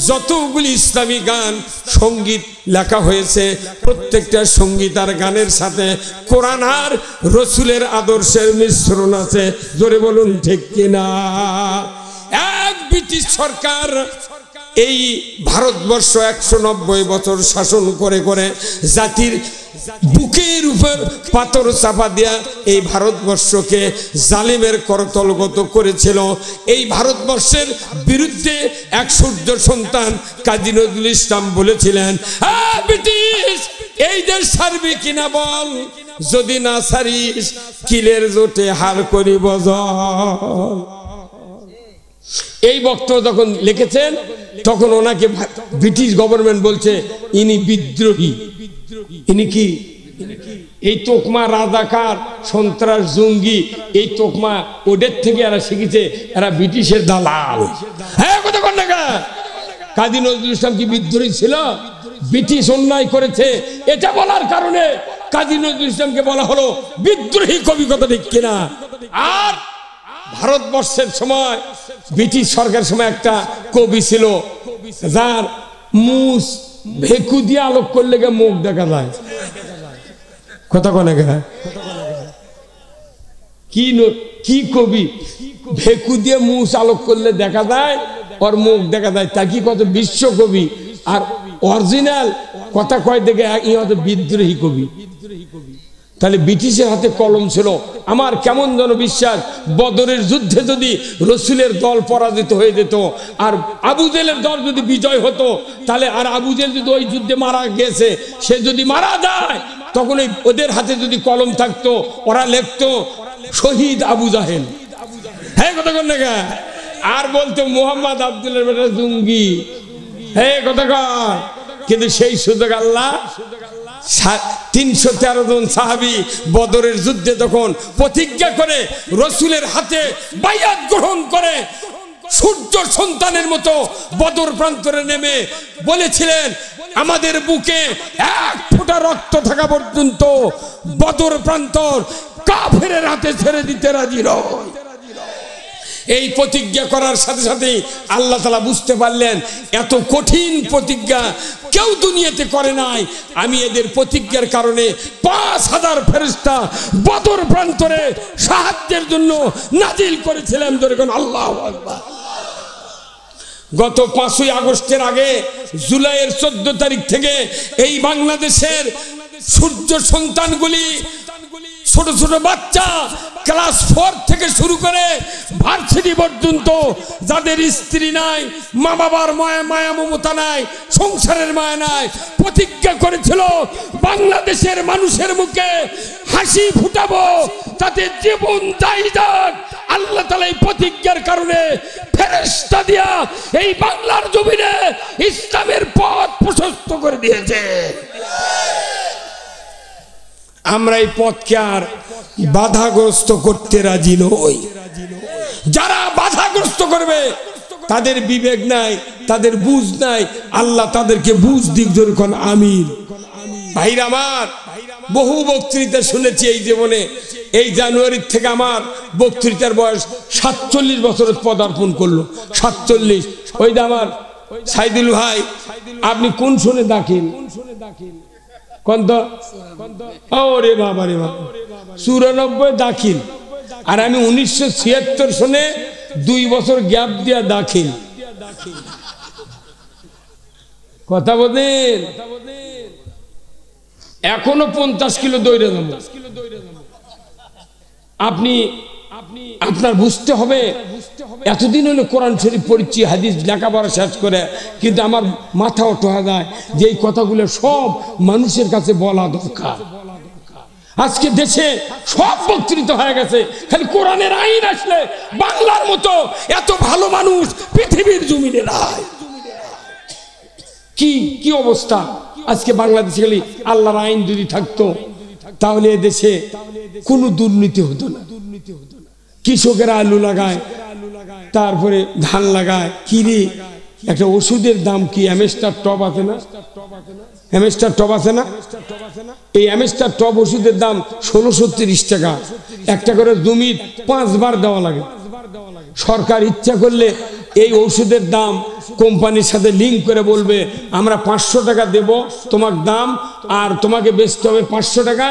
যতগুলি ইসলামী গান সঙ্গীত লেখা হয়েছে, প্রত্যেকটা সঙ্গীত আর গানের সাথে কোরআন আর রসুলের আদর্শের মিশ্রণ আছে। জোরে বলুন ঠিক কিনা? এক ব্রিটিশ সরকার এই ভারতবর্ষ 190 বছর শাসন করে করে জাতির বুকের উপর পাথর চাপা দিয়া এই ভারতবর্ষকে জালিমের করতলগত করেছিল। এই ভারতবর্ষের বিরুদ্ধে এক সূর্য সন্তান কাজী নজরুল ইসলাম বলেছিলেন, ব্রিটিশ এই দেশ ছাড়বি কিনা বল, যদি না ছাড়িস কিলের জোটে হার করিব জল। এই বক্তব্য যখন লিখেছেন তখন ওনাকে ব্রিটিশ গভর্নমেন্ট বলছে ইনি বিদ্রোহী। ইনি কি? এই তোকমা রাজাকার, সন্ত্রাস, জঙ্গি, এই তোকমা ওদের থেকে এরা শিখেছে, এরা ব্রিটিশের দালাল। হ্যাঁ, কথা বল না। কাজী নজরুল ইসলাম কি বিদ্রোহী ছিল? ব্রিটিশ অন্যায় করেছে এটা বলার কারণে কাজী নজরুল ইসলামকে বলা হলো বিদ্রোহী কবি। কথা ঠিক কিনা? আর ভারতবর্ষের সময় ব্রিটিশ সরকারের সময় একটা কবি ছিল যার মুখ ভেকু দিয়ে আলোক করলে মুখ দেখা যায়। কথা কনে কি কবি? ভেকু দিয়ে মুখ আলোক করলে দেখা যায়, ওর মুখ দেখা যায়। তা কি কত বিশ্ব কবি, আর অরিজিনাল কথা কয় দেখে বিদ্রোহী কবি। তাহলে ব্রিটিশের হাতে কলম ছিল। আমার কেমন যেন বিশ্বাস, বদরের যুদ্ধে যদি রসুলের দল পরাজিত হয়ে যেত আর আবু জেলের দল যদি বিজয় হতো, তাহলে আর আবু জেল যদি ওই যুদ্ধে মারা গেছে, সে যদি মারা যায়, তখন ওই ওদের হাতে যদি কলম থাকতো, ওরা লিখতো শহীদ আবু জাহেল। হ্যাঁ কথা কন না, আর বলতো মোহাম্মদ আব্দুল্লাহ বেটা জঙ্গি। হ্যাঁ কথা কন। কিন্তু সেই সুযোগ আল্লাহ 313 জন সাহাবী বদরের যুদ্ধে তখন প্রতিজ্ঞা করে রসুলের হাতে বাইয়াত গ্রহণ করে সূর্য সন্তানের মতো বদর প্রান্তরে নেমে বলেছিলেন, আমাদের বুকে এক ফোঁটা রক্ত থাকা পর্যন্ত বদর প্রান্তর কাফেরের হাতে ছেড়ে দিতে রাজি নয়। এই প্রতিজ্ঞা করার সাথে সাথে আল্লাহ তাআলা বুঝতে পারলেন এত কঠিন প্রতিজ্ঞা কেউ দুনিয়াতে করে নাই। আমি এদের প্রতিজ্ঞার কারণে 5000 ফেরেশতা বদর প্রান্তরে সাহায্যের জন্য নাজিল করেছিলাম। দেখুন আল্লাহু আকবার। গত 5ই আগস্টের আগে জুলাইয়ের 14 তারিখ থেকে এই বাংলাদেশের সূর্য সন্তানগুলি, ছোট ছোট বাচ্চা ক্লাস 4 থেকে শুরু করে ভার্সিটি পর্যন্ত, যাদের স্ত্রী নাই, মা বাবার মায়া মমতা নাই, সংসারের মায়া নাই, প্রতিজ্ঞা করেছিল বাংলাদেশের মানুষের মুখে হাসি ফুটাবো, তাতে জীবন যাই যাক। আল্লাহ তাআলা এই প্রতিজ্ঞার কারণে ফেরেশতা দিয়া এই বাংলার জমিনে ইসলামের পথ প্রশস্ত করে দিয়েছে। আমরা এই পথকে আর বাধাগ্রস্ত করতে রাজি নই। যারা বাধাগ্রস্ত করবে তাদের বিবেক নাই, তাদের বুঝ নাই। আল্লাহ তাদেরকে বুঝ দিক। যখন আমিন। ভাইরা আমার, বহু বক্তৃতা শুনেছি এই জীবনে। এই জানুয়ারির থেকে আমার বক্তৃতার বয়স 47 বছর পদার্পণ করলো। 47। ওই যে আমার সাইদুল ভাই, আপনি কোন শুনে দাখিল? ওরে বাবা রে বাবা, 94 দাখিল। আর আমি 1976 সনে 2 বছর গ্যাপ দিয়া দাখিল। কথা বলেন, এখনো 50 কিলো দৌড়ে যাবো। আপনি আপনার বুঝতে হবে, এতদিন হলো কোরআন শরীফ পড়ছি, হাদিস লেখাপড়া শেষ করে, কিন্তু আমার মাথা ওঠা যায় যে এই কথাগুলো সব মানুষের কাছে বলা দরকার। আজকে দেশে সব বক্তৃতা হয়ে গেছে, খালি কোরআনের আইন আসলে বাংলার মতো এত ভালো মানুষ পৃথিবীর জমিনে নাই। কি অবস্থা আজকে বাংলাদেশে। খালি আল্লাহর আইন যদি থাকতো তাহলে দেশে কোনো দুর্নীতি হতো না। কৃষকেরা আলু লাগায়, তারপরে ধান লাগায়, কিরে একটা ওষুধের দাম কি, অ্যামেস্টার টপ আছে না, অ্যামেস্টার টপ আছে না, এই অ্যামেস্টার টপ ওষুধের দাম 1630 টাকা। একটা করে জমি 5 বার দেওয়া লাগে। সরকার ইচ্ছা করলে এই ওষুধের দাম কোম্পানির সাথে লিঙ্ক করে বলবে, আমরা 500 টাকা দেব তোমার দাম, আর তোমাকে বেচতে হবে 500 টাকা।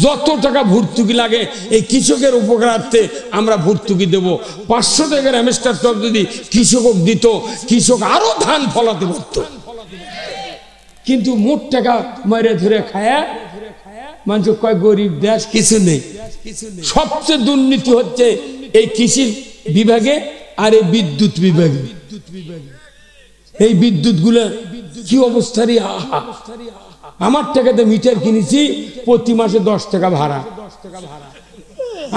যত টাকা ভর্তুকি লাগে এই কৃষকের উপকারার্থে আমরা ভর্তুকি দেব। 500 টাকার অ্যামেস্টার টপ যদি কৃষক দিত, কৃষক আরো ধান ফলাতে পারত। কিন্তু মোট টাকা মেরে ধরে খায়া মানুষ কয় গরিব দেশ, কিছু নেই। সবচেয়ে দুর্নীতি হচ্ছে এই কৃষি বিভাগে আর এই বিদ্যুৎ বিভাগে। এই বিদ্যুৎ গুলা কি অবস্থা রে! আমার টাকাতে মিটার কিনেছি, প্রতি মাসে 10 টাকা ভাড়া।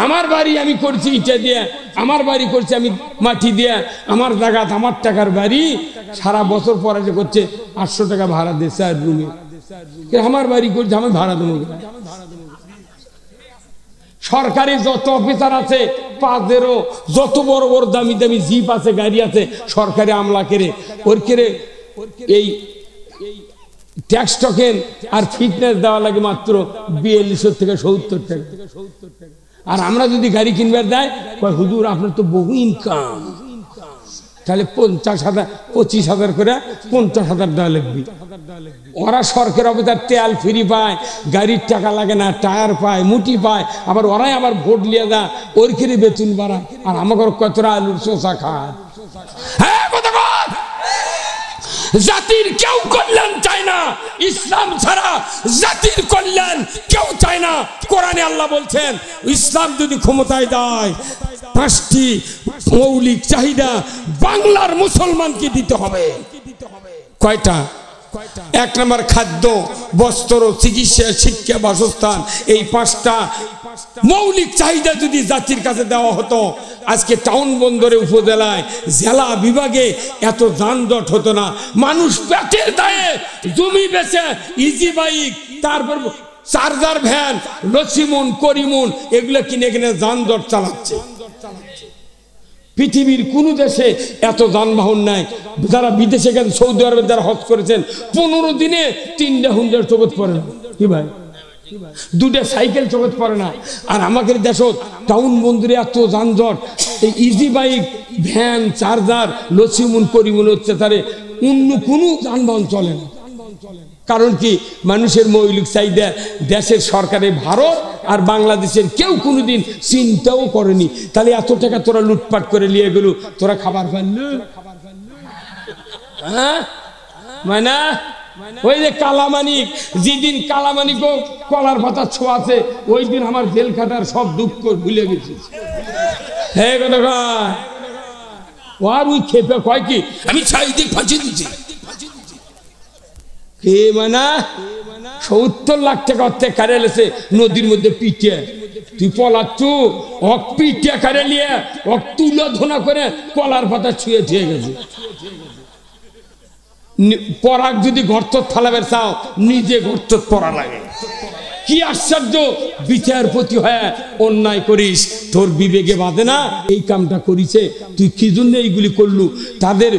আমার বাড়ি আমি করছি ইটা দিয়ে, আমার বাড়ি করছি আমি মাটি দিয়ে, আমার জায়গাত আমার টাকার বাড়ি, সারা বছর পরে যে করছে 800 টাকা ভাড়া দিচ্ছে আর রুমে। আমার বাড়ি করছে, আমি ভাড়া দেবো। সরকারি যত অফিসার আছে, পাঁচদেরও যত বড় বড় দামি দামি জিপ আছে, গাড়ি আছে, সরকারি আমলা কেড়ে ওর কেড়ে এই ট্যাক্স টোকেন আর ফিটনেস দেওয়া লাগে মাত্র 4200 থেকে 70 টাকা। আর আমরা যদি গাড়ি কিনবার দেয়, হুজুর আপনার তো বহু ইনকাম, তাহলে 50,000 25,000 করে 50,000 দেওয়া লাগবে। ওরা সরকারি অফিসার তেল ফ্রি পায়, গাড়ির টাকা লাগে না, টায়ার পায়, মুটি পায়, আবার ওরাই আবার ভোট নিয়ে যায়, ওর খেয়ে বেতন বাড়ায়, আর আমাকে কতটা আলুর শোষা খায়। জাতির কেউ কল্যাণ চায় না, ইসলাম ছাড়া জাতির কল্যাণ কেউ চায় না। কোরআনে আল্লাহ বলছেন ইসলাম যদি ক্ষমতায় দেয় 5টি মৌলিক চাহিদা বাংলার মুসলমানকে দিতে হবে। কয়টা? 1 নম্বর খাদ্য, বস্ত্র, চিকিৎসা, শিক্ষা, বাসস্থান। এই 5টা মৌলিক চাহিদা যদি জাতির কাছে দেওয়া হতো, আজকে টাউন বন্দরে, উপজেলায়, জেলা বিভাগে এত যানজট হতো না। মানুষ পেটের দায়ে জমি বেচে ইজি বাইক, তারপর চার্জার ভ্যান, লসিমুন, করিমুন এগুলো কিনে কিনে যানজট চালাচ্ছে। পৃথিবীর কোন দেশে এত যানবাহন নাই। যারা বিদেশে গেছেন, সৌদি আরবে যারা হজ করেছেন, 15 দিনে 3টা হুন্ডার চোখত পড়ে না। কি ভাই? 2টা সাইকেল চোখত পড়ে না। আর আমাদের দেশত টাউন বন্দরে এত যানজট, এই ইজি বাইক, ভ্যান, চার্জার, লসিমুন, করিমুন হচ্ছে, তারে অন্য কোনো যানবাহন চলে না। কারণ কি? মানুষের মৌলিক চাহিদা দেশের সরকারে ভারত আর বাংলাদেশের কেউ কোনোদিন চিন্তাও করেনি। তাহলে এত টাকা তোরা লুটপাট করে নিয়ে গেল, তোরা খাবার পাইল? হ্যাঁ, মানে ওই যে কালামানিক, যেদিন কালামানিক কলার পাতা ছোঁয়াছে, ওই দিন আমার জেল খাটার সব দুঃখ ভুলে গেছি। হ্যাঁ কথা কয়, আর ওই খেপে কয় কি আমি চারিদিক ফাঁসি দিচ্ছি। কে মানে 70 লাখ টাকা অর্থে কারে লেছে নদীর মধ্যে পিটে, তুই পলাচ্ছু, অক পিটে কারে নিয়ে অক তুলো ধনা করে কলার পাতা ছুঁয়ে ছুঁয়ে গেছে। পরাগ যদি গর্ত ফালাবে চাও, নিজে গর্ত পড়া লাগে। কি আশ্চর্য! বিচারপতি হয়ে অন্যায় করিস, তোর বিবেকে বাঁধে না? এই কামটা করিছে, তুই কি জন্য এইগুলি করলু? তাদের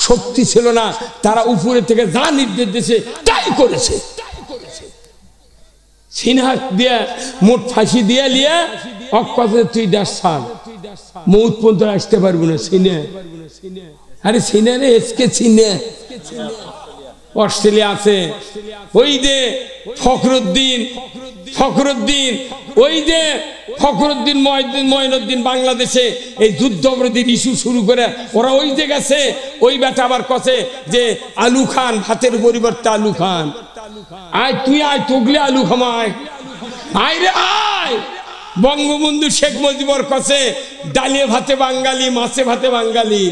শক্তি ছিল না, তারা উপরে থেকে যা নির্দেশ দিয়েছে তাই করেছে। সিনহা দিয়ে মোট ফাঁসি দিয়ে নিয়ে অকথে তুই দেশ ছাড়, মৌত পর্যন্ত আসতে পারবো না। সিনে, আরে সিনে রে, এসকে সিনে অস্ট্রেলিয়া আছে। ওই যে ফখরুদ্দিন, ওই যে ফখরুদ্দিন মঈনুদ্দিন বাংলাদেশে এই যুদ্ধবিরোধীর ইস্যু শুরু করে ওরা ওই যে গেছে। ওই বেটা আবার কছে যে আলু খান, ভাতের পরিবর্তে আলু খান। আয় তুই আয়, তুগলে আলু খামায়, আয় রে আয়। বঙ্গবন্ধু শেখ মুজিবর কছে ডালিয়ে ভাতে বাঙালি, মাছে ভাতে বাঙালি।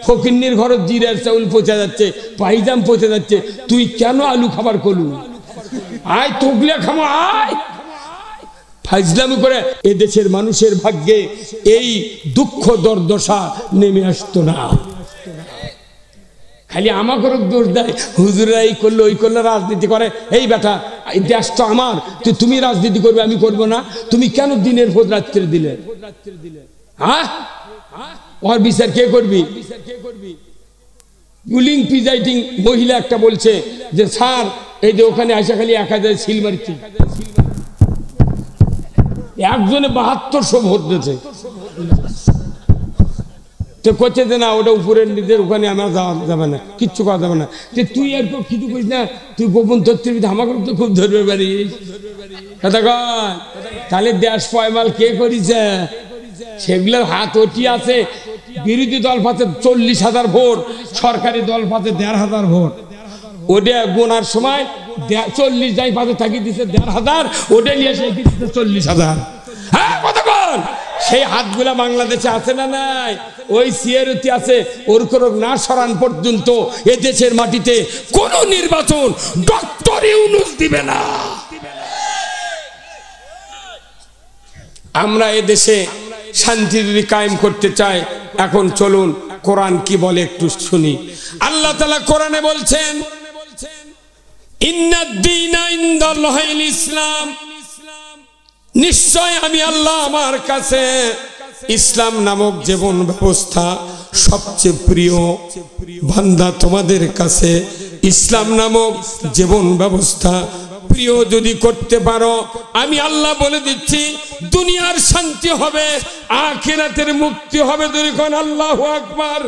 ফকিন্নির ঘর জিরার চাউল পচে যাচ্ছে, পাইজাম পচে যাচ্ছে, তুই কেন আলু খাবার করলু? আয় তুগলে খামা, আয়। ফাইজলামি করে এদেশের মানুষের ভাগ্যে এই দুঃখ দুর্দশা নেমে আসতো না। খালি আমাকে দোষ দেয়, হুজুরা এই করলো, ওই করলো, রাজনীতি করে। এই বেটা, এই দেশ তো আমার, তুমি রাজনীতি করবে, আমি করব না? তুমি কেন দিনের ভোট রাত্রে দিলে? হ্যাঁ, ওর বিচার কে করবি? পুলিং প্রিজাইডিং মহিলা একটা বলছে যে স্যার, এই যে ওখানে আসা খালি 1000 সিল মারছে, একজনে 7200 ভোট দিয়েছে। তো করছে যে না, ওটা উপরের নিজের, ওখানে আমার যাওয়া যাবে না, কিচ্ছু করা যাবে না। তুই আর কিছু করিস না, তুই গোপন তথ্যের ভিতরে আমাকে তো খুব ধরবে পারিস। তাহলে দেশ পয়মাল কে করিছে? সেগুলোর হাত ওটি আছে। বিরোধী দল পাচ্ছে 40,000 ভোট, সরকারি দল পাচ্ছে 1,500 ভোট। ওটা গোনার সময় 40 যাই পাতে থাকি দিচ্ছে 1,500, ওটা নিয়ে সে দিচ্ছে 40,000। হ্যাঁ কতক্ষণ? সেই হাতগুলা বাংলাদেশে আছে না নাই? ওই সিয়ারতি আছে। ওর কোনো না সরান পর্যন্ত এদেশের মাটিতে কোনো নির্বাচন ডক্টর ইউনূস দিবে না। আমরা এদেশে শান্তি যদি কায়েম করতে চাই, এখন চলুন কোরআন কি বলে একটু শুনি। আল্লাহ তাআলা কোরআনে বলছেন, ইন্নাদ-দীনা ইনদাল্লাহিল ইসলাম, নিশ্চয় আমি আল্লাহ, আমার কাছে ইসলাম নামক জীবন ব্যবস্থা সবচেয়ে প্রিয়। বান্দা, তোমাদের কাছে ইসলাম নামক জীবন ব্যবস্থা প্রিয় যদি করতে পারো, আমি আল্লাহ বলে দিচ্ছি দুনিয়ার শান্তি হবে, আখিরাতের মুক্তি হবে। দুনিখন আল্লাহু আকবার।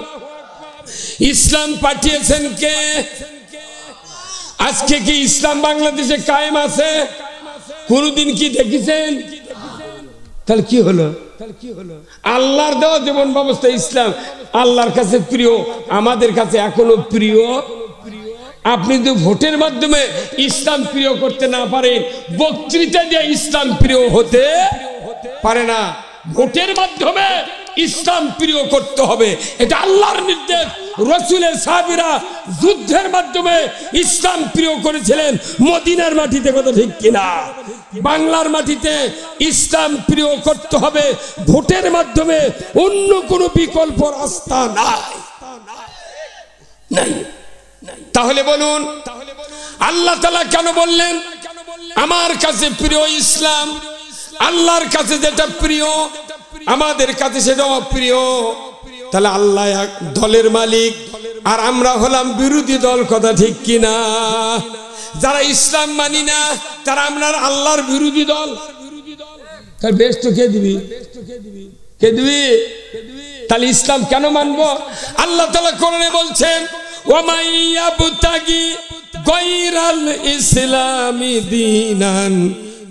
ইসলাম পাঠিয়েছেন কে? আজকে কি ইসলাম বাংলাদেশে কায়েম আছে? কোনদিন কি দেখেছেন? তাহলে কি হলো? আল্লাহর দেওয়া জীবন ব্যবস্থা ইসলাম আল্লাহর কাছে প্রিয়, আমাদের কাছে এখনো প্রিয় আপনি যদি ভোটের মাধ্যমে ইসলাম প্রিয় করতে না পারেন, বক্তৃতা দিয়ে ইসলাম প্রিয় হতে পারে না। ভোটের মাধ্যমে ইসলাম প্রিয় করতে হবে, এটা আল্লাহর নির্দেশ। রাসূলের সাহাবীরা যুদ্ধের মাধ্যমে ইসলাম প্রিয় করেছিলেন মদিনার মাটিতে, কথা ঠিক কিনা? বাংলার মাটিতে ইসলাম প্রিয় করতে হবে ভোটের মাধ্যমে, অন্য কোনো বিকল্প রাস্তা নাই। তাহলে বলুন, আল্লাহ তাআলা কেন বললেন আমার কাছে প্রিয় ইসলাম? আল্লাহর কাছে যেটা প্রিয় আমাদের কাছে সেটা অপ্রিয়। তাহলে আল্লাহ এক দলের মালিক আর আমরা হলাম বিরোধী দল, কথা ঠিক কিনা? যারা ইসলাম মানি না তারা আপনার আল্লাহর বিরোধী দল। তার বেশ তো কে দিবি? কে দিবি? তাহলে ইসলাম কেন মানবো? আল্লাহ তাআলা কোরআনে বলছেন, ওয়ামাই ইয়াবতাগি গায়রাল ইসলামি দীনান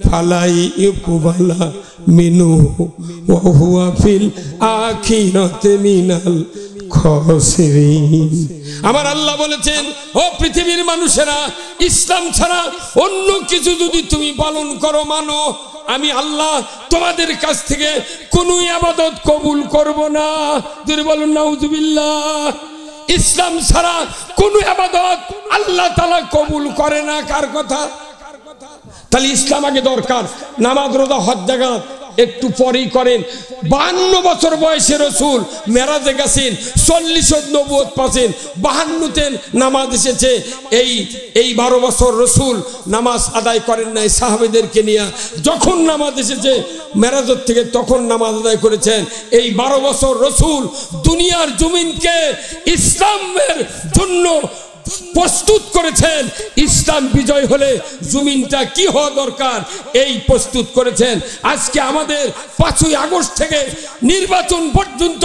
ফালাই ইউকবালা মিনহু ওয়া হুয়া ফিল আখিরাতি মিনাল খাসিরিন। আমার আল্লাহ বলেছেন, ও পৃথিবীর মানুষেরা, ইসলাম ছাড়া অন্য কিছু যদি তুমি পালন করো, মানো, আমি আল্লাহ তোমাদের কাছ থেকে কোনো ইবাদত কবুল করব না। যদি বলুন নাউজুবিল্লাহ। ইসলাম ছাড়া কোনো ইবাদত আল্লাহ তাআলা কবুল করে না। কার কথা? তাহলে ইসলাম আগে দরকার। নামাজ রোজা হজ জাকাত একটু পরেই করেন। 52 বছর বয়সে রসুল মেরাজে গেছেন, 40 নবুয়ত পাচ্ছেন, 52তে নামাজ এসেছে। এই 12 বছর রসুল নামাজ আদায় করেন নাই সাহাবেদেরকে নিয়ে। যখন নামাজ এসেছে মেরাজের থেকে তখন নামাজ আদায় করেছেন। এই 12 বছর রসুল দুনিয়ার জমিনকে ইসলামের জন্য প্রস্তুত করেছেন। ইসলাম বিজয় হলে জমিনটা কি হওয়া দরকার এই প্রস্তুত করেছেন। আজকে আমাদের 5ই আগস্ট থেকে নির্বাচন পর্যন্ত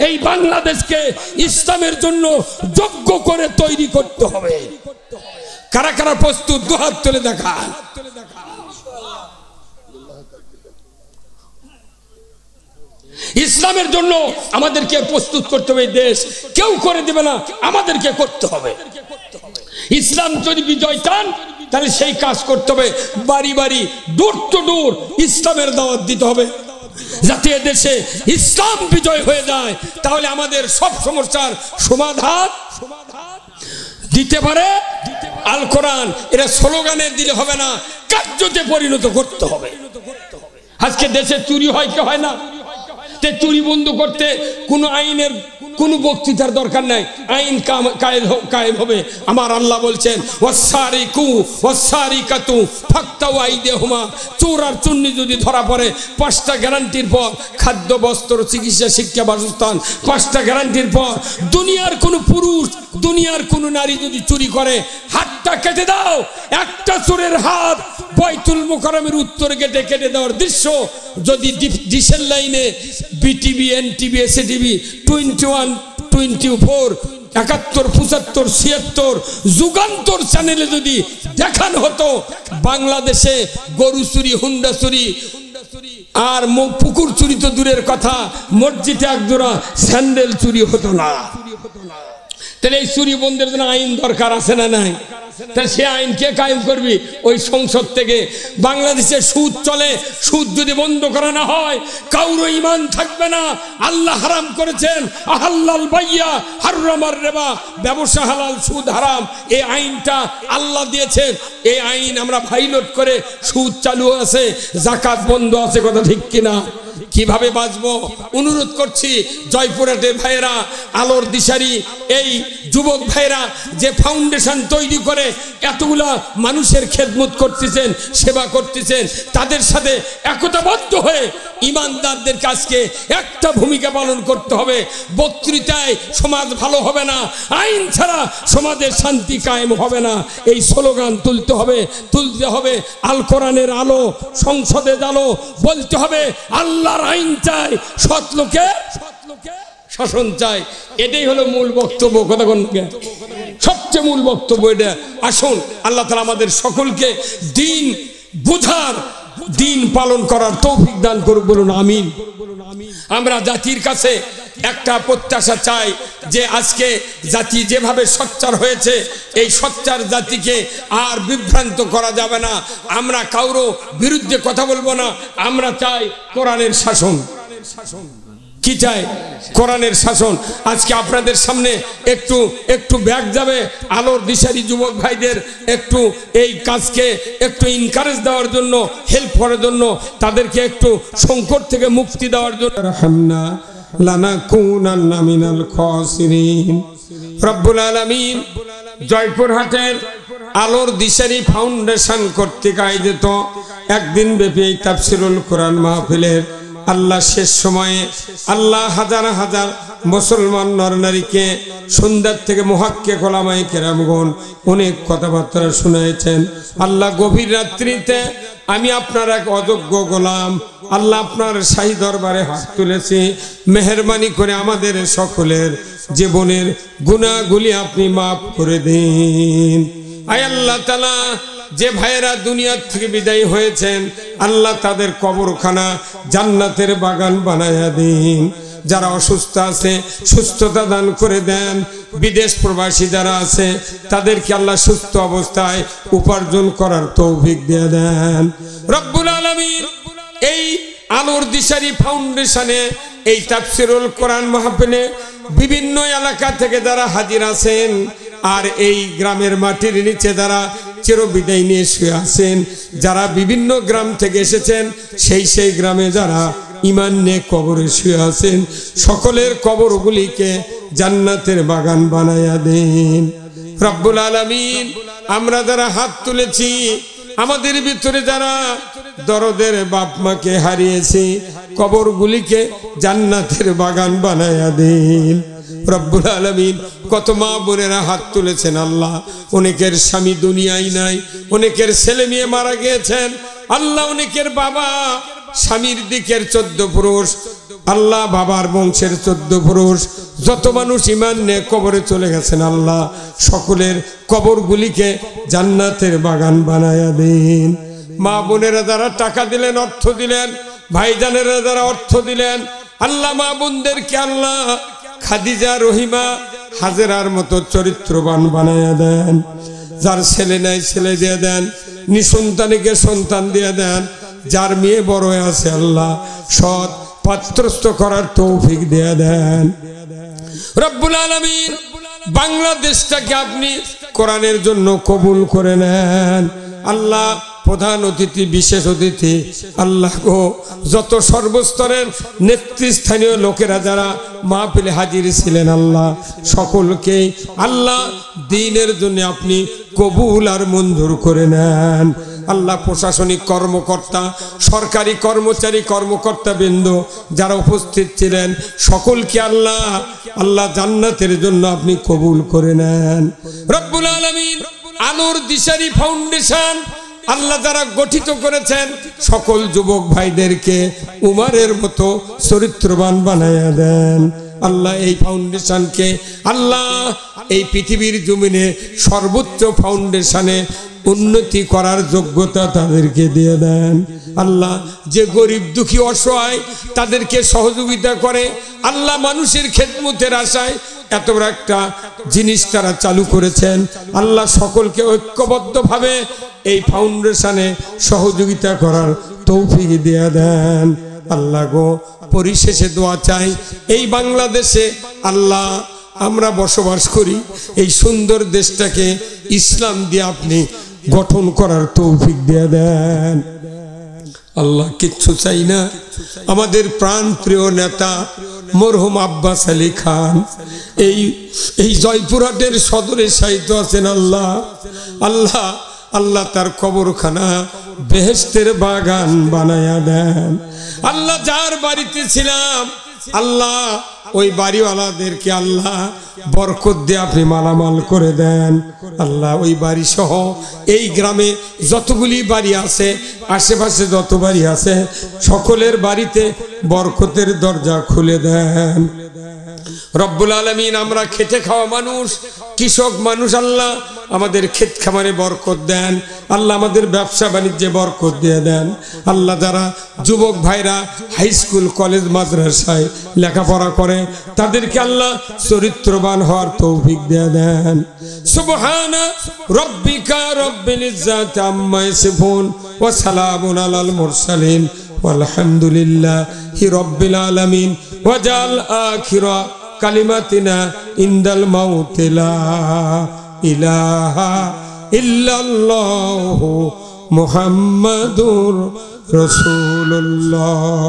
এই বাংলাদেশকে ইসলামের জন্য যোগ্য করে তৈরি করতে হবে। কারা কারা প্রস্তুত? দুহাত তুলে দেখান। ইসলামের জন্য আমাদেরকে প্রস্তুত করতে হবে। দেশ কেউ করে দেবে না, আমাদেরকে করতে হবে। ইসলাম যদি বিজয় চান তাহলে সেই কাজ করতে হবে। বাড়ি বাড়ি, ডোর টু ডোর ইসলামের দাওয়াত দিতে হবে, যাতে দেশে ইসলাম বিজয় হয়ে যায়। তাহলে আমাদের সব সমস্যার সমাধান দিতে পারে আল কোরআন। এটা স্লোগানের দিলে হবে না, কার্যতে পরিণত করতে হবে। আজকে দেশে চুরি হয় কি হয় না? চুরি বন্ধ করতে কোনো আইনের কোনো বক্তৃতার দরকার নাই, আইন কায়েম হবে। আমার আল্লাহ বলছেন, ওয়াসারিকু ওয়াসারিকাতু ফাক্তাউ আইদিহুমা। চোর আর চুন্নি যদি ধরা পড়ে 5টা গ্যারান্টির পর, খাদ্য, বস্ত্র, চিকিৎসা, শিক্ষা, বাসস্থান, 5টা গ্যারান্টির পর, দুনিয়ার কোনো পুরুষ, দুনিয়ার কোনো নারী যদি চুরি করে হাতটা কেটে দাও। একটা চোরের হাত বাইতুল মুকাররমের উত্তর গেটে কেটে দেওয়ার দৃশ্য যদি ডিশের লাইনে বিটিভি, এনটিভি, এসএটিভি 21, 24, 71, 75, 76 যুগান্তর চ্যানেলে যদি দেখানো হতো, বাংলাদেশে গরু চুরি, হুন্ডা চুরি আর পুকুর চুরি তো দূরের কথা, মসজিদে একজোড়া স্যান্ডেল চুরি হতো না। তাহলে এই চুরি বন্ধের জন্য আইন দরকার আছে না নাই? তাহলে সে আইন কে কায়েম করবি? ওই সংসদ থেকে। বাংলাদেশে সুদ চলে, সুদ যদি বন্ধ করা না হয় কারো ঈমান থাকবে না। আল্লাহ হারাম করেছেন, আহাল্লাল বাইয়া হারামার রিবা, ব্যবসা হালাল, সুদ হারাম। এই আইনটা আল্লাহ দিয়েছেন। এই আইন আমরা ভাইলেট করে সুদ চালু আছে, যাকাত বন্ধ আছে, কথা ঠিক কিনা? কিভাবে বাঁচবো? অনুরোধ করছি জয়পুরহাটের ভাইয়েরা, আলোর দিশারি এই যুবক ভাইয়েরা যে ফাউন্ডেশন তৈরি করে এতগুলা মানুষের খেদমত করতেছেন, সেবা করতেছেন, তাদের সাথে একতাবদ্ধ হয়ে ইমানদারদের কাজকে একটা ভূমিকা পালন করতে হবে। বক্তৃতায় সমাজ ভালো হবে না, আইন ছাড়া সমাজের শান্তি কায়েম হবে না। এই স্লোগান তুলতে হবে। আল কোরআনের আলো, সংসদে আলো, বলতে হবে আল্লাহর আইন চাই, সৎ লোকে শাসন চাই। এটাই হলো মূল বক্তব্য। কথা কোন সবচেয়ে মূল বক্তব্য এটা। আসুন আল্লাহ তাআলা আমাদের সকলকে দিন বুঝার, দিন পালন করার তৌফিক দান করুন। বলুন আমিন। আমরা জাতির কাছে একটা প্রত্যাশা চাই যে আজকে জাতি যেভাবে সোচ্চার হয়েছে, এই সোচ্চার জাতিকে আর বিভ্রান্ত করা যাবে না। আমরা কারো বিরুদ্ধে কথা বলবো না। আমরা চাই কোরআনের শাসন। কি চাই? কোরআনের শাসন। আজকে আপনাদের সামনে একটু ব্যাগ যাবে আলোর দিশারি যুবক ভাইদের একটু এই কাজকে একটু এনকারেজ দেওয়ার জন্য, হেল্প করার জন্য, তাদেরকে একটু সংকট থেকে মুক্তি দেওয়ার জন্য। রাহমনা লানাকুনান্না মিনাল খাসিরিন। রব্বুল আলামিন জয়পুরহাটের আলোর দিশারি ফাউন্ডেশন কর্তৃক আয়োজিত একদিন ব্যাপী এই তাফসিরুল কোরআন মাহফিলের আল্লাহ শেষ সময়ে আল্লাহ হাজার হাজার মুসলমান নরনারীকে সন্ধ্যার থেকে মুহাক্কিক ওলামায়ে কেরামগণ অনেক কথাবার্তা শুনিয়েছেন। আল্লাহ গভীর রাত্রিতে আমি আপনার এক অযোগ্য গোলাম, আল্লাহ আপনার শাহী দরবারে হাত তুলেছি। মেহেরবানি করে আমাদের সকলের জীবনের গুনাহগুলি আপনি মাফ করে দিন। আয় আল্লাহ তাআলা, যে ভাইয়েরা দুনিয়া থেকে বিদায় হয়েছেন, আল্লাহ তাদের কবরখানা জান্নাতের বাগান বানায়া দিন। যারা অসুস্থ আছে সুস্থতা দান করে দেন। বিদেশ প্রবাসী যারা আছে তাদেরকে আল্লাহ সুস্থ অবস্থায় উপার্জন করার তৌফিক দিয়ে দেন। রব্বুল আলামিন এই আলোর দিশারি ফাউন্ডেশনে এই তাফসিরুল কোরআন মাহফিলে বিভিন্ন এলাকা থেকে যারা হাজির আছেন, আর এই গ্রামের মাটির নিচে যারা চিরবিদায় নিয়ে শুয়ে আছেন, যারা বিভিন্ন গ্রাম থেকে এসেছেন, সেই গ্রামে যারা ঈমান নিয়ে কবরে শুয়ে আছেন, সকলের কবরগুলিকে জান্নাতের বাগান বানায়া দেন। রব্বুল আলামিন আমরা যারা হাত তুলেছি, আমাদের ভিতরে যারা দরদের বাপ মাকে হারিয়েছি, কবরগুলিকে জান্নাতের বাগান বানায়া দেন। রব্বুল আলামিন কত মা বোনেরা হাত তুলেছেন আল্লাহ, অনেকের স্বামী দুনিয়ায় নাই, অনেকের ছেলে মেয়ে মারা গিয়েছেন আল্লাহ, অনেকের বাবা স্বামীর দিকের 14 পুরুষ আল্লাহ, বাবার বংশের 14 পুরুষ, যত মানুষ ঈমান নিয়ে কবরে চলে গেছেন আল্লাহ, সকলের কবরগুলিকে জান্নাতের বাগান বানায়া দিন। মা বোনেরা যারা টাকা দিলেন, অর্থ দিলেন, ভাইজানেরা যারা অর্থ দিলেন, আল্লাহ মা বোনদেরকে আল্লাহ খাদিজা, রহিমা, হাজেরার মতো চরিত্রবান বানায়া দেন। যার ছেলে নাই ছেলে দিয়ে দেন, নিঃসন্তানীকে সন্তান দিয়ে দেন, যার মেয়ে বড় হয়ে আছে আল্লাহ সৎ পাত্রস্থ করার তৌফিক দিয়ে দেন। রব্বুল আলামিন বাংলাদেশটাকে আপনি কোরআনের জন্য কবুল করে নেন আল্লাহ। প্রধান অতিথি, বিশেষ অতিথি আল্লাহ গো, যত সর্বস্তরের নেতৃস্থানীয় লোকেরা যারা মাহফিলে হাজির ছিলেন আল্লাহ, সকলকে আল্লাহ দ্বীনের জন্য আপনি কবুল আর মঞ্জুর করে নেন আল্লাহ। প্রশাসনিক কর্মকর্তা, সরকারি কর্মচারী, কর্মকর্তা বৃন্দ যারা উপস্থিত ছিলেন, সকলকে আল্লাহ জান্নাতের জন্য আপনি কবুল করে নেন। রব্বুল আলামিন আলোর দিশারি ফাউন্ডেশন আল্লাহ যারা গঠিত করেছেন, সকল যুবক ভাইদেরকে উমারের মতো চরিত্রবান বানায়া দেন আল্লাহ। এই ফাউন্ডেশনকে আল্লাহ এই পৃথিবীর জমিনে সর্বোচ্চ ফাউন্ডেশনে উন্নতি করার যোগ্যতা তাদেরকে দিয়ে দেন আল্লাহ। যে গরিব দুঃখী অসহায় তাদেরকে সহযোগিতা করে আল্লাহ, মানুষের খেদমতের আশায় এত বড় একটা জিনিস তারা চালু করেছেন আল্লাহ। সকলকে ঐক্যবদ্ধভাবে এই ফাউন্ডেশনে সহযোগিতা করার তৌফিক দিয়ে দেন আল্লাহ গো। পরিশেষে দোয়া চাই, এই বাংলাদেশে আল্লাহ আমরা বসবাস করি, এই সুন্দর দেশটাকে ইসলাম দিয়ে আপনি গঠন করার তৌফিক দিয়ে দেন আল্লাহ। কিচ্ছু চাই না, আমাদের প্রাণ প্রিয় নেতা মরহুম আব্বাস আলী খান এই জয়পুরহাটের সদরে সাহিত্য আছেন আল্লাহ। আল্লাহ আল্লাহ তার কবরখানা বেহেশতের বাগান বানায়া দেন আল্লাহ। যার বাড়িতে ছিলাম আল্লাহ, ওই বাড়িওয়ালাদেরকে আল্লাহ বরকত দিয়ে আপনি মালামাল করে দেন আল্লাহ। ওই বাড়ি সহ এই গ্রামে যতগুলি বাড়ি আছে, আশেপাশে যত বাড়ি আছে, সকলের বাড়িতে বরকতের দরজা খুলে দেন রব্বুল আলামিন আমরা খেটে খাওয়া মানুষ, কৃষক মানুষ, আল্লাহ আমাদের ক্ষেত খামারে বরকত দেন, আল্লাহ আমাদের ব্যবসা বাণিজ্যে বরকত দিয়ে দেন। আল্লাহ যারা যুবক ভাইরা হাই স্কুল কলেজ মাদ্রাসায় লেখাপড়া করে তাদেরকে আল্লাহ চরিত্রবান হওয়ার তৌফিক দিয়ে দেন। সুবহানা রাব্বিকা রাব্বিল ইজ্জাতি আম্মা ইয়াসিফুন ওয়া সালামুন আলাল মুরসালিন ওয়ালহামদুলিল্লাহি রাব্বিল আলামিন ওয়াজাল আখিরা কালিমাতিনা ইনদাল মাউতি লা ইলাহা ইল্লাল্লাহু মুহাম্মাদুর রাসূলুল্লাহ।